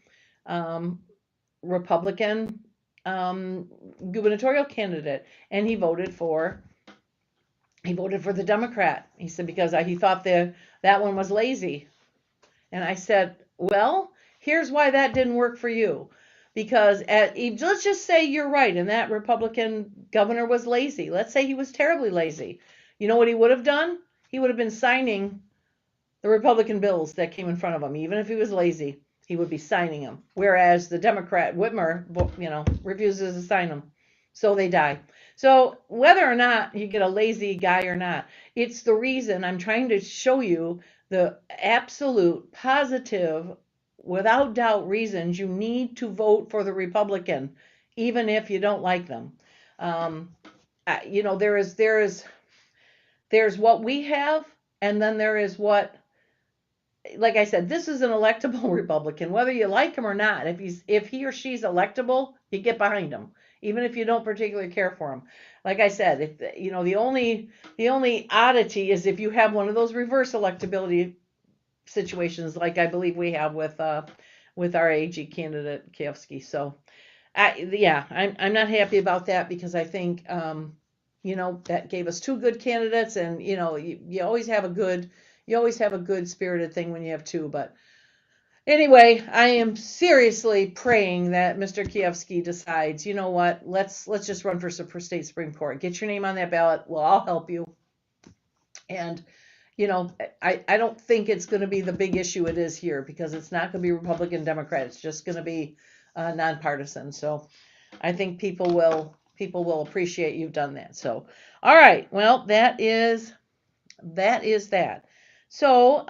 Republican gubernatorial candidate, and he voted for the Democrat. He said because he thought that one was lazy. And I said, well, here's why that didn't work for you. Because let's just say you're right, and that Republican governor was lazy. Let's say he was terribly lazy. You know what he would have done? He would have been signing the Republican bills that came in front of him. Even if he was lazy, he would be signing them. Whereas the Democrat, Whitmer, refuses to sign them. So they die. So whether or not you get a lazy guy or not, it's the reason I'm trying to show you the absolute, positive, without doubt reasons you need to vote for the Republican, even if you don't like them. There's what we have, and then there is what, like I said, this is an electable Republican, whether you like him or not. If he or she's electable, you get behind him, even if you don't particularly care for him. Like I said, the only oddity is if you have one of those reverse electability situations, like I believe we have with our AG candidate Kiefsky. So, I'm not happy about that, because I think that gave us two good candidates, and you always have a good spirited thing when you have two. But anyway, I am seriously praying that Mr. Kiefsky decides, you know what, let's just run for state Supreme Court. Get your name on that ballot. Well, I'll help you. And I don't think it's going to be the big issue it is here, because it's not going to be Republican, Democrat. It's just going to be nonpartisan. So I think people will appreciate you've done that. So, all right. Well, that is that. So,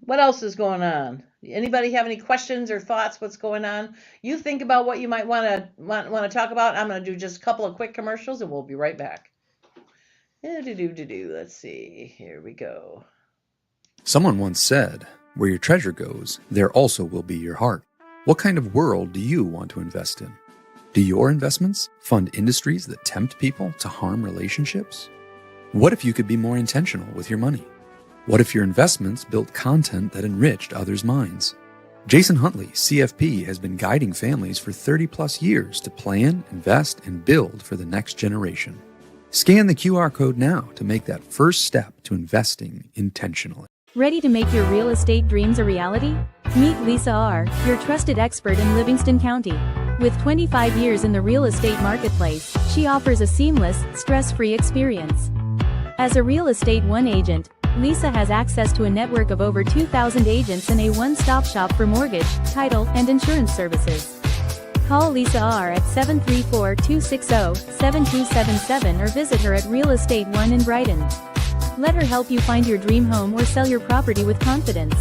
what else is going on? Anybody have any questions or thoughts? What's going on? You think about what you might want to talk about. I'm going to do just a couple of quick commercials, and we'll be right back. Let's see. Here we go. Someone once said, "Where your treasure goes, there also will be your heart." What kind of world do you want to invest in? Do your investments fund industries that tempt people to harm relationships? What if you could be more intentional with your money? What if your investments built content that enriched others' minds? Jason Huntley, CFP, has been guiding families for 30 plus years to plan, invest, and build for the next generation. Scan the QR code now to make that first step to investing intentionally. Ready to make your real estate dreams a reality? Meet Lisa R., your trusted expert in Livingston County. With 25 years in the real estate marketplace, she offers a seamless, stress-free experience. As a Real Estate One agent, Lisa has access to a network of over 2,000 agents and a one-stop shop for mortgage, title, and insurance services. Call Lisa R. at 734-260-7277 or visit her at Real Estate One in Brighton. Let her help you find your dream home or sell your property with confidence.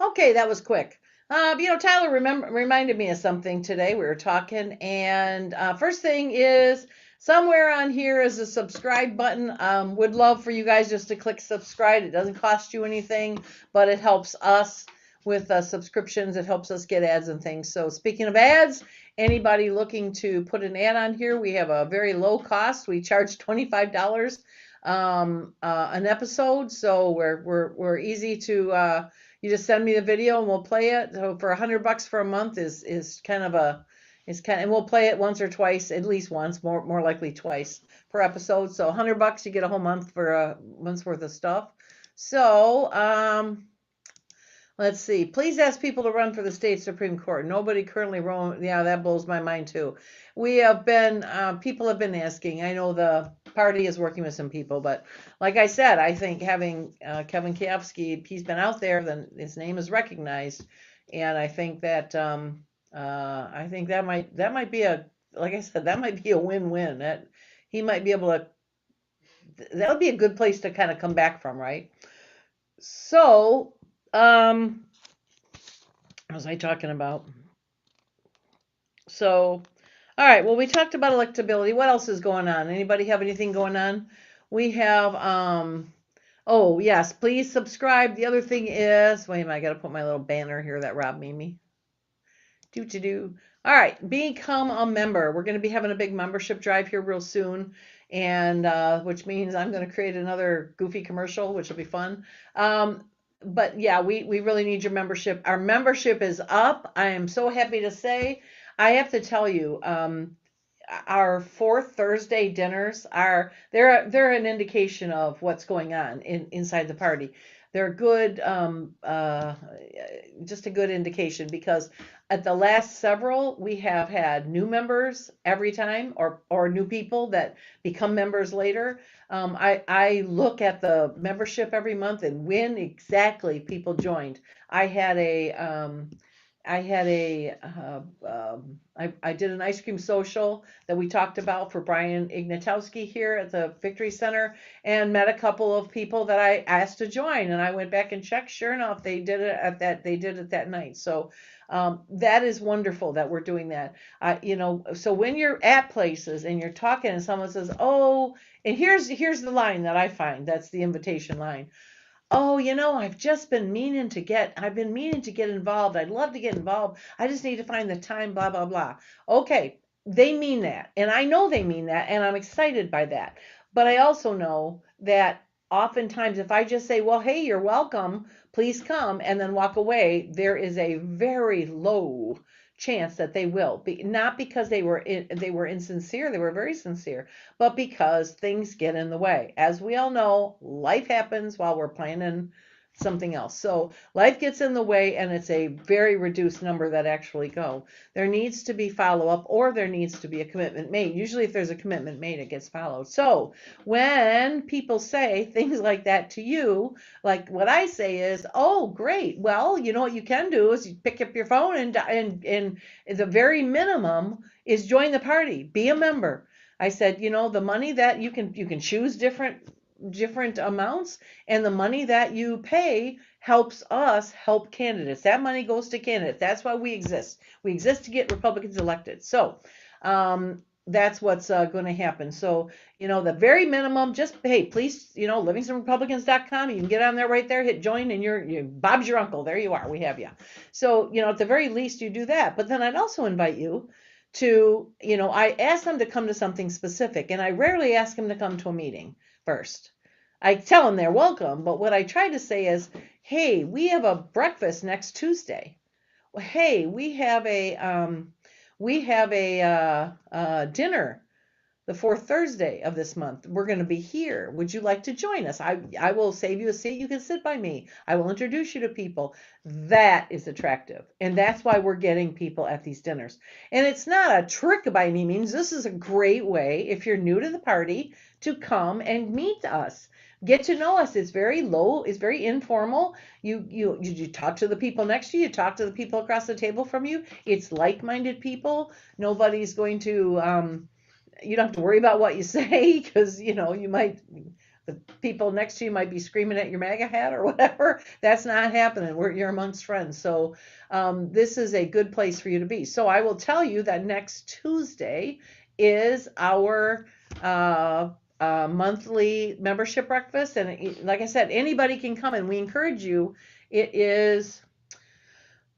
Okay, that was quick. Tyler reminded me of something today. We were talking, and first thing is, somewhere on here is a subscribe button. Would love for you guys just to click subscribe. It doesn't cost you anything, but it helps us with subscriptions. It helps us get ads and things. So speaking of ads, anybody looking to put an ad on here, we have a very low cost. We charge $25 an episode, so we're easy to. You just send me the video and we'll play it. So for $100 for a month is and we'll play it once or twice, at least once, more likely twice per episode. So $100 you get a whole month for a month's worth of stuff. So let's see. Please ask people to run for the state Supreme Court. Nobody currently run. Yeah, that blows my mind too. We have been people have been asking. I know the party is working with some people, but like I said, I think having Kevin Kiofsky, he's been out there, then his name is recognized, and I think that that might be a, like I said, that might be a win-win. That he might be able to. That would be a good place to kind of come back from, right? So, what was I talking about? So, all right. Well, we talked about electability. What else is going on? Anybody have anything going on? We have, oh, yes, please subscribe. The other thing is, wait a minute, I got to put my little banner here that Rob made me. All right, become a member. We're going to be having a big membership drive here real soon, and which means I'm going to create another goofy commercial, which will be fun. But yeah, we really need your membership. Our membership is up. I am so happy to say. I have to tell you, our fourth Thursday dinners they're an indication of what's going on inside the party. They're good, just a good indication, because at the last several we have had new members every time, or new people that become members later. I look at the membership every month and when exactly people joined. I did an ice cream social that we talked about for Brian Ignatowski here at the Victory Center, and met a couple of people that I asked to join, and I went back and checked. Sure enough, they did it that night. So that is wonderful that we're doing that. So when you're at places and you're talking and someone says, "Oh," and here's the line that I find, that's the invitation line. "Oh, I've been meaning to get involved. I'd love to get involved. I just need to find the time, blah, blah, blah." Okay, they mean that. And I know they mean that. And I'm excited by that. But I also know that oftentimes if I just say, "Well, hey, you're welcome, please come," and then walk away, there is a very low chance that they will be, not because they were insincere. They were very sincere, but because things get in the way. As we all know, life happens while we're planning something else. So life gets in the way, and it's a very reduced number that actually go. There needs to be follow-up, or there needs to be a commitment made. Usually if there's a commitment made, it gets followed. So when people say things like that to you, like what I say is, oh, great. Well, you know what you can do is you pick up your phone and the very minimum is join the party, be a member. I said, you know, the money that you can choose different amounts, and the money that you pay helps us help candidates. That money goes to candidates. That's why we exist. We exist to get Republicans elected. So that's what's going to happen. So, you know, the very minimum, just, hey, please, you know, livingstonrepublicans.com, you can get on there right there, hit join, and you're Bob's your uncle. There you are. We have you. So, you know, at the very least you do that. But then I'd also invite you to, you know, I ask them to come to something specific, and I rarely ask them to come to a meeting first. I tell them they're welcome, but what I try to say is, hey, we have a breakfast next Tuesday. Well, hey, we have a dinner the fourth Thursday of this month. We're going to be here. Would you like to join us? I will save you a seat. You can sit by me. I will introduce you to people. That is attractive. And that's why we're getting people at these dinners. And it's not a trick by any means. This is a great way, if you're new to the party, to come and meet us. Get to know us. It's very low. It's very informal. You talk to the people next to you. You talk to the people across the table from you. It's like-minded people. Nobody's going to, you don't have to worry about what you say, because, you know, the people next to you might be screaming at your MAGA hat or whatever. That's not happening. You're amongst friends. So this is a good place for you to be. So I will tell you that next Tuesday is our monthly membership breakfast, and like I said, anybody can come, and we encourage you. It is,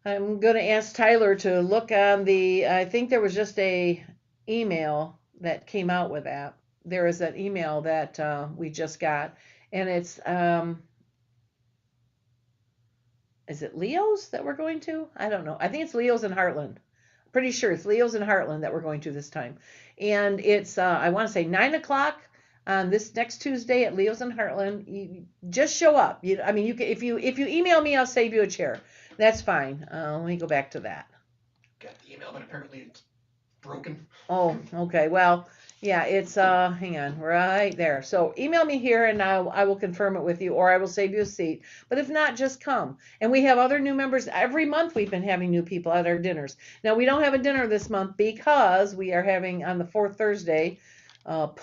I'm going to ask Tyler to look on I think there was just a email that came out with that. There is an email that we just got, and it's is it Leo's that we're going to? I don't know. I think it's Leo's in Heartland. Pretty sure it's Leo's in Heartland that we're going to this time, and it's I want to say 9:00 on this next Tuesday at Leo's in Heartland. You just show up. I mean, you can, if you email me, I'll save you a chair. That's fine. Let me go back to that. Got the email, but apparently it's broken. Oh, okay. Well, yeah, it's hang on, right there. So email me here, and I will confirm it with you, or I will save you a seat. But if not, just come. And we have other new members every month. We've been having new people at our dinners. Now we don't have a dinner this month because we are having on the fourth Thursday.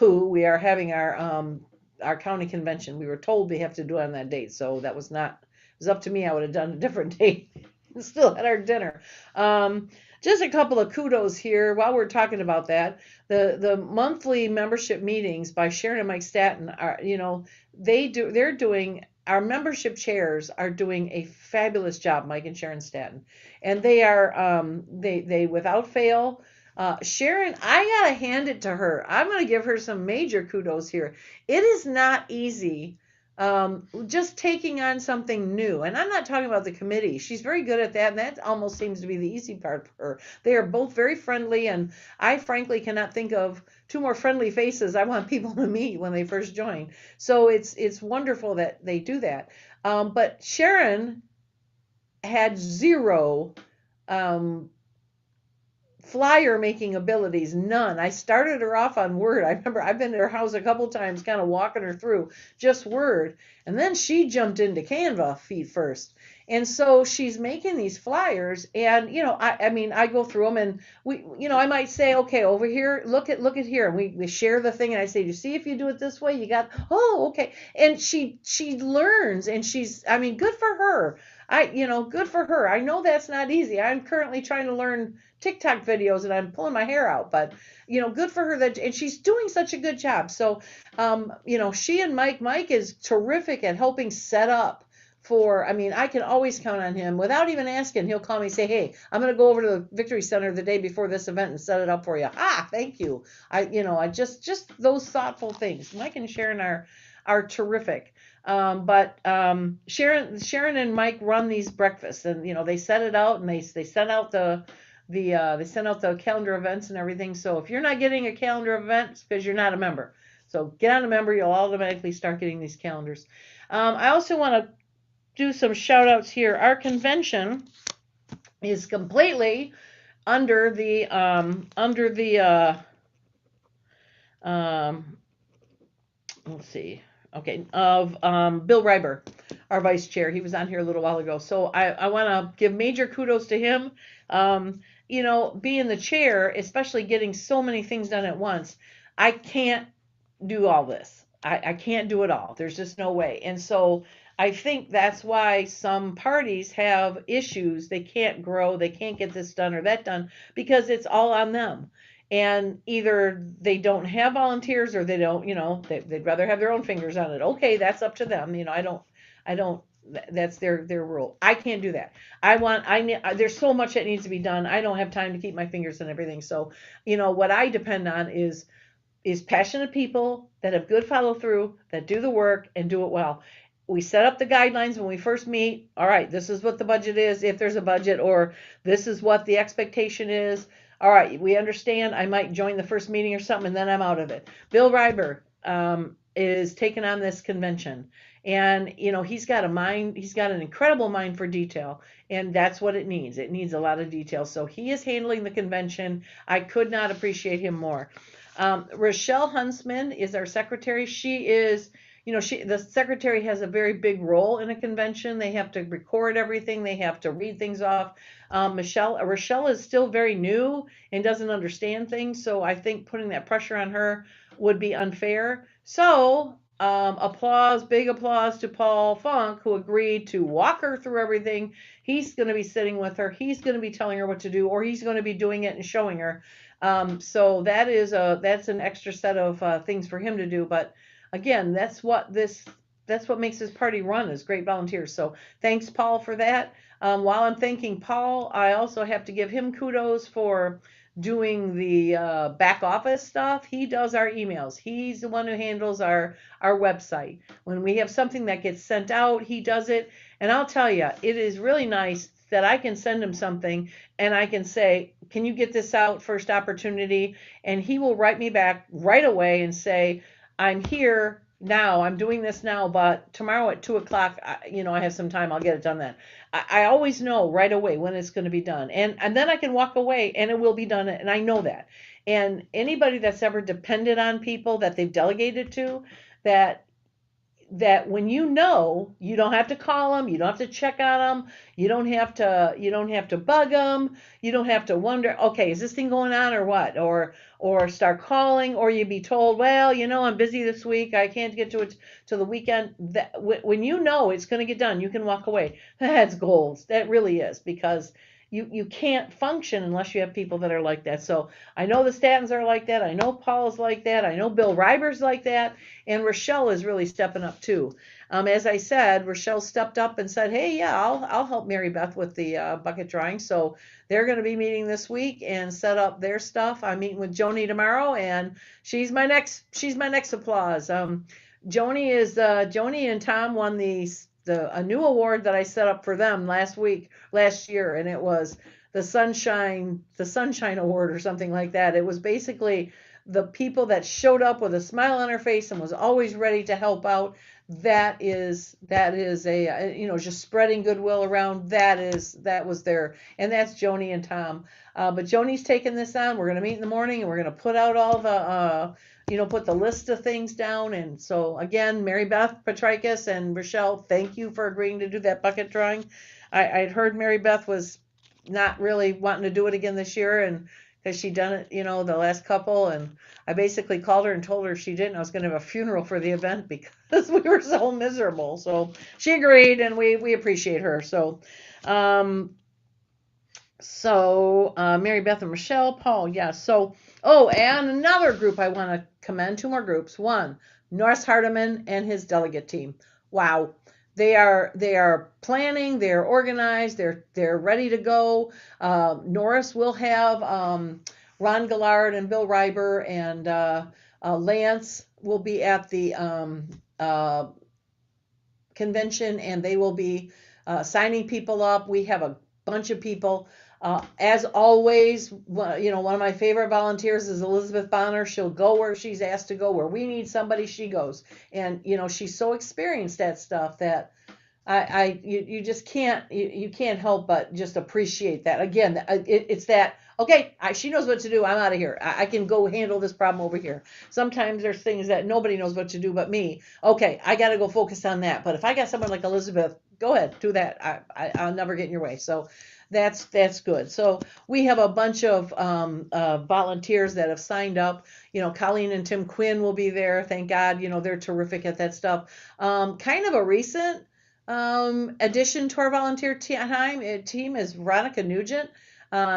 We are having our county convention. We were told we have to do it on that date, so that was not. It was up to me. I would have done a different date. Still had our dinner. Just a couple of kudos here while we're talking about that. The monthly membership meetings by Sharon and Mike Staton are, you know, they're doing. Our membership chairs are doing a fabulous job, Mike and Sharon Staton, and they are they without fail. Sharon, I gotta hand it to her. I'm gonna give her some major kudos here. It is not easy just taking on something new. And I'm not talking about the committee. She's very good at that, and that almost seems to be the easy part for her. They are both very friendly, and I frankly cannot think of two more friendly faces I want people to meet when they first join. So it's wonderful that they do that. But Sharon had zero flyer making abilities, none. I started her off on Word. I remember I've been to her house a couple times, kind of walking her through just Word, and then she jumped into Canva feet first. And so she's making these flyers, and you know, I mean, I go through them, and we, you know, I might say, okay, over here, look at here, and we share the thing, and I say, you see, if you do it this way, you got, oh, okay, and she learns, and she's, I mean, good for her. Good for her. I know that's not easy. I'm currently trying to learn TikTok videos, and I'm pulling my hair out, but good for her and she's doing such a good job. So, she and Mike is terrific at helping set up I can always count on him without even asking. He'll call me and say, hey, I'm going to go over to the Victory Center the day before this event and set it up for you. Thank you. I just those thoughtful things. Mike and Sharon are terrific. But Sharon and Mike run these breakfasts, and they set it out, and they send out they send out the calendar events and everything. So if you're not getting a calendar event, it's because you're not a member. So get on a member, you'll automatically start getting these calendars. I also want to do some shout outs here. Our convention is completely under the let's see, okay, of Bill Reiber, our vice chair. He was on here a little while ago, so I want to give major kudos to him. You know, being the chair, especially getting so many things done at once, I can't do all this. I can't do it all. There's just no way. And so I think that's why some parties have issues. They can't grow, they can't get this done or that done, because it's all on them. And either they don't have volunteers, or they don't, you know, they'd rather have their own fingers on it. Okay, that's up to them. You know, I don't, that's their rule. I can't do that. There's so much that needs to be done. I don't have time to keep my fingers in everything. So, you know, what I depend on is passionate people that have good follow through, that do the work and do it well. We set up the guidelines when we first meet. All right, this is what the budget is, if there's a budget, or this is what the expectation is. All right, we understand. I might join the first meeting or something, and then I'm out of it. Bill Reiber is taking on this convention, and you know, he's got a mind. He's got an incredible mind for detail, and that's what it needs. It needs a lot of detail. So he is handling the convention. I could not appreciate him more. Rochelle Huntsman is our secretary. She is, you know, the secretary has a very big role in a convention. They have to record everything. They have to read things off. Rochelle is still very new and doesn't understand things. So I think putting that pressure on her would be unfair. So big applause to Paul Funk, who agreed to walk her through everything. He's going to be sitting with her. He's going to be telling her what to do, or he's going to be doing it and showing her. So that's an extra set of things for him to do. But again, that's what makes this party run, is great volunteers. So thanks, Paul, for that. While I'm thanking Paul, I also have to give him kudos for doing the back office stuff. He does our emails. He's the one who handles our website. When we have something that gets sent out, he does it. And I'll tell you, it is really nice that I can send him something and I can say, can you get this out first opportunity? And he will write me back right away and say, I'm here now, I'm doing this now, but tomorrow at 2:00, I have some time, I'll get it done then. I always know right away when it's going to be done. And then I can walk away and it will be done. And I know that. And anybody that's ever depended on people that they've delegated to, that when you don't have to call them, you don't have to check on them, you don't have to bug them, you don't have to wonder, okay, is this thing going on or what, or start calling, or you be told, well, I'm busy this week, I can't get to it till the weekend. That when it's going to get done, you can walk away. That's gold. That really is, because you can't function unless you have people that are like that. So I know the Statons are like that. I know Paul is like that. I know Bill Reiber's like that. And Rochelle is really stepping up too. As I said, Rochelle stepped up and said, hey, yeah, I'll help Mary Beth with the bucket drawing. So they're going to be meeting this week and set up their stuff. I'm meeting with Joni tomorrow, and she's my next applause. Joni and Tom won a new award that I set up for them last year, and it was the Sunshine Award or something like that. It was basically the people that showed up with a smile on their face and was always ready to help out. That is a just spreading goodwill around. That was there, and that's Joni and Tom. But Joni's taking this on. We're going to meet in the morning, and we're going to put out all the put the list of things down. And so again, Mary Beth Petrikis and Rochelle, thank you for agreeing to do that bucket drawing. I'd heard Mary Beth was not really wanting to do it again this year, and because she'd done it, the last couple, and I basically called her and told her if she didn't, I was going to have a funeral for the event because we were so miserable. So she agreed, and we appreciate her. So, Mary Beth and Rochelle, Paul, yeah. So, and another group I want to commend, two more groups. One, Norris Hardiman and his delegate team. Wow. They are planning, they're organized, they're ready to go. Norris will have Ron Gillard and Bill Reiber, and Lance will be at the convention, and they will be signing people up. We have a bunch of people. As always, one of my favorite volunteers is Elizabeth Bonner. She'll go where she's asked to go. Where we need somebody, she goes. And, she's so experienced at stuff that You just can't, you can't help but just appreciate that. Again, it's that, okay, she knows what to do. I'm out of here. I can go handle this problem over here. Sometimes there's things that nobody knows what to do but me. Okay, I got to go focus on that. But if I got someone like Elizabeth, go ahead, do that. I'll never get in your way. So that's good. So we have a bunch of volunteers that have signed up. Colleen and Tim Quinn will be there. Thank God. They're terrific at that stuff. Kind of a recent addition to our volunteer team is Veronica Nugent.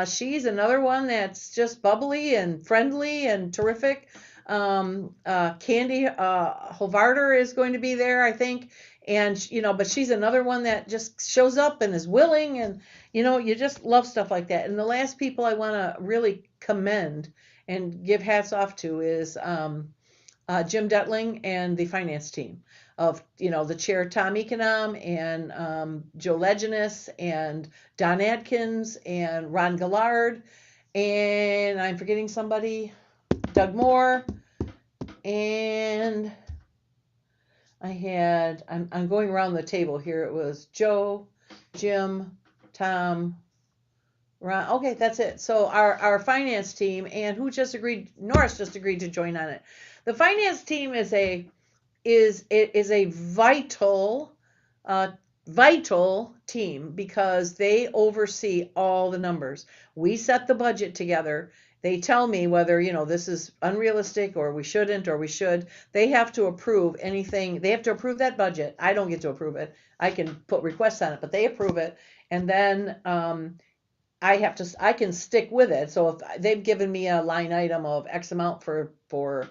She's another one that's just bubbly and friendly and terrific. Candy Hovarder is going to be there, I think. And, but she's another one that just shows up and is willing, and, you just love stuff like that. And the last people I want to really commend and give hats off to is Jim Detling and the finance team of, the chair, Tom Econom, and Joe Leginus, and Don Adkins, and Ron Gillard, and I'm forgetting somebody, Doug Moore, and I'm going around the table here. It was Joe, Jim, Tom, Ron. Okay, that's it. So our finance team, and Norris just agreed to join on it. The finance team is a vital team because they oversee all the numbers. We set the budget together. They tell me whether, this is unrealistic or we shouldn't or we should. They have to approve anything. They have to approve that budget. I don't get to approve it. I can put requests on it, but they approve it. And then I can stick with it. So if they've given me a line item of X amount for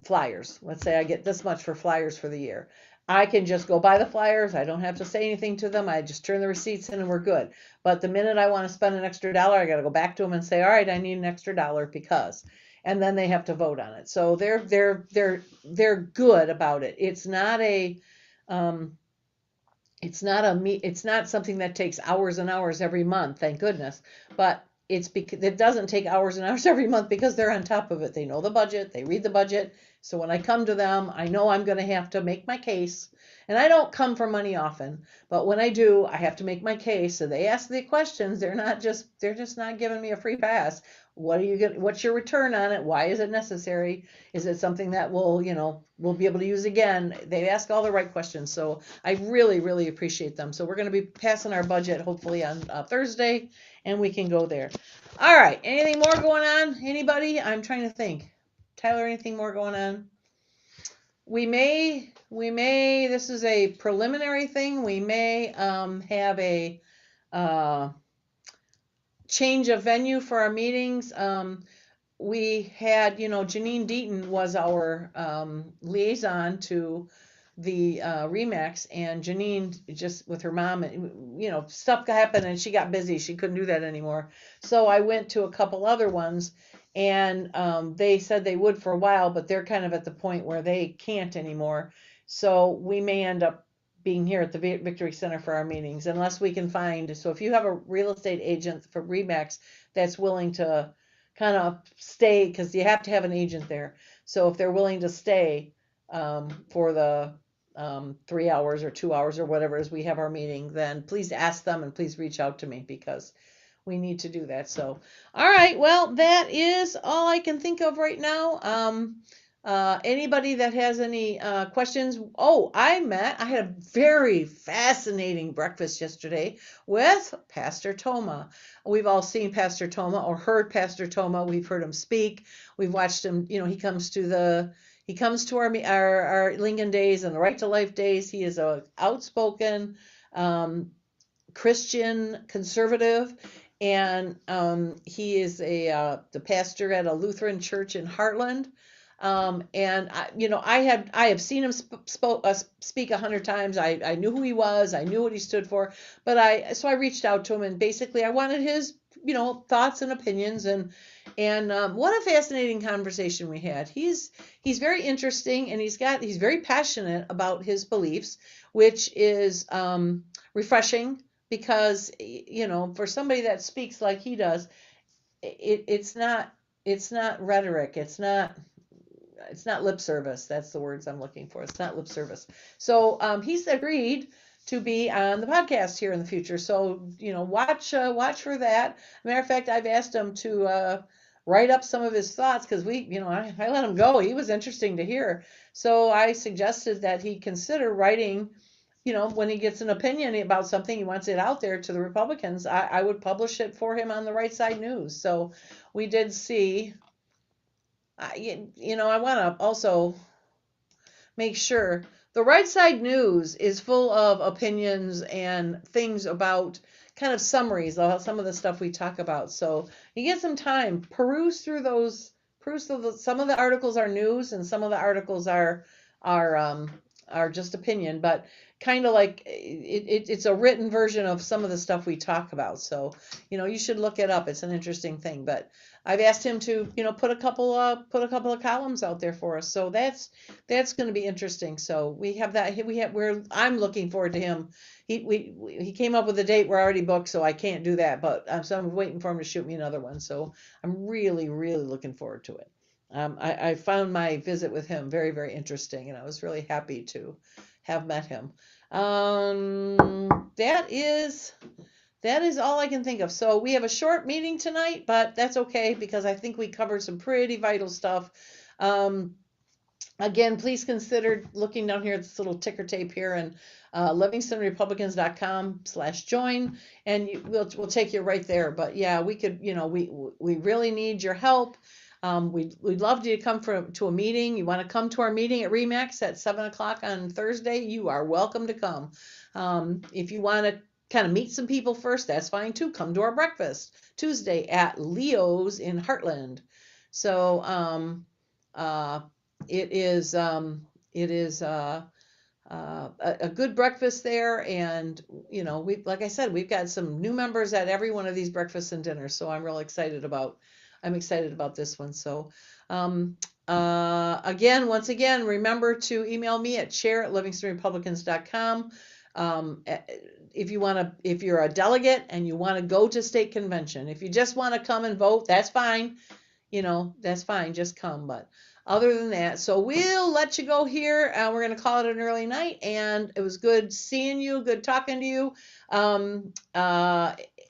flyers, let's say I get this much for flyers for the year, I can just go buy the flyers. I don't have to say anything to them. I just turn the receipts in and we're good. But the minute I want to spend an extra $1, I got to go back to them and say, all right, I need an extra $1 because, and then they have to vote on it. So they're good about it. It's not something that takes hours and hours every month, thank goodness. But it doesn't take hours and hours every month because they're on top of it. They know the budget. They read the budget. So when I come to them, I know I'm going to have to make my case. And I don't come for money often, but when I do, I have to make my case. So they ask the questions. They're just not giving me a free pass. What's your return on it? Why is it necessary? Is it something that we'll be able to use again? They ask all the right questions. So I really, really appreciate them. So we're going to be passing our budget hopefully on Thursday, and we can go there. All right. Anything more going on? Anybody? I'm trying to think. Tyler, anything more going on? We may, this is a preliminary thing. We may have a change of venue for our meetings. We had, Janine Deaton was our liaison to the Remax, and Janine, just with her mom, stuff happened and she got busy. She couldn't do that anymore. So I went to a couple other ones, and they said they would for a while, but they're kind of at the point where they can't anymore. So we may end up being here at the Victory Center for our meetings, unless we can find. So if you have a real estate agent for Remax that's willing to kind of stay, because you have to have an agent there. So if they're willing to stay for the 3 hours or 2 hours or whatever as we have our meeting, then please ask them and please reach out to me because we need to do that. So, all right, well, that is all I can think of right now. Anybody that has any questions? Oh, I had a very fascinating breakfast yesterday with Pastor Toma. We've all seen Pastor Toma or heard Pastor Toma. We've heard him speak. We've watched him. He comes to our Lincoln Days and the Right to Life Days. He is a outspoken Christian conservative, and he is the pastor at a Lutheran church in Heartland. And I have seen him speak 100 times. I knew who he was. I knew what he stood for. But so I reached out to him, and basically I wanted his thoughts and opinions, and what a fascinating conversation we had. He's very interesting, and he's very passionate about his beliefs, which is refreshing because for somebody that speaks like he does, it's not rhetoric. It's not it's not lip service. That's the words I'm looking for. It's not lip service. So he's agreed to be on the podcast here in the future. So, watch for that. Matter of fact, I've asked him to write up some of his thoughts because I let him go. He was interesting to hear. So I suggested that he consider writing, when he gets an opinion about something, he wants it out there to the Republicans. I would publish it for him on the Right Side News. So we did see, I want to also make sure the Right Side News is full of opinions and things about kind of summaries of some of the stuff we talk about. So you get some time, peruse through those. Some of the articles are news and some of the articles are just opinion, but kind of like it's a written version of some of the stuff we talk about. So, you should look it up. It's an interesting thing, but I've asked him to, put a couple of columns out there for us. So that's going to be interesting. So we have that. I'm looking forward to him. He came up with a date. We're already booked, so I can't do that. But I'm waiting for him to shoot me another one. So I'm really, really looking forward to it. I found my visit with him very, very interesting, and I was really happy to have met him. That is all I can think of. So we have a short meeting tonight, but that's okay because I think we covered some pretty vital stuff. Again, please consider looking down here at this little ticker tape here and livingstonrepublicans.com/join, and we'll take you right there. But yeah, we could, we really need your help. We'd love to come to a meeting. You want to come to our meeting at REMAX at 7:00 on Thursday? You are welcome to come. If you want to kind of meet some people first, that's fine too. Come to our breakfast Tuesday at Leo's in Heartland. So it is a good breakfast there, and like I said, we've got some new members at every one of these breakfasts and dinners. So I'm real excited about. I'm excited about this one. So, once again, remember to email me at chair@livingstonrepublicans.com. If you're a delegate and you want to go to state convention, if you just want to come and vote, that's fine. That's fine. Just come. But other than that, so we'll let you go here. We're going to call it an early night, and it was good seeing you, good talking to you.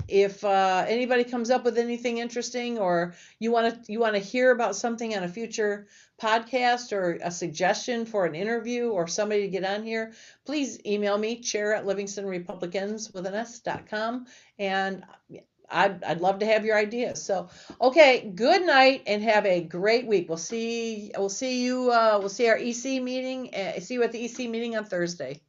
If anybody comes up with anything interesting, or you want to hear about something on a future podcast, or a suggestion for an interview or somebody to get on here, please email me, chair@livingstonrepublicans.com, and I'd love to have your ideas. So, okay, good night and have a great week. We'll see our EC meeting. See you at the EC meeting on Thursday.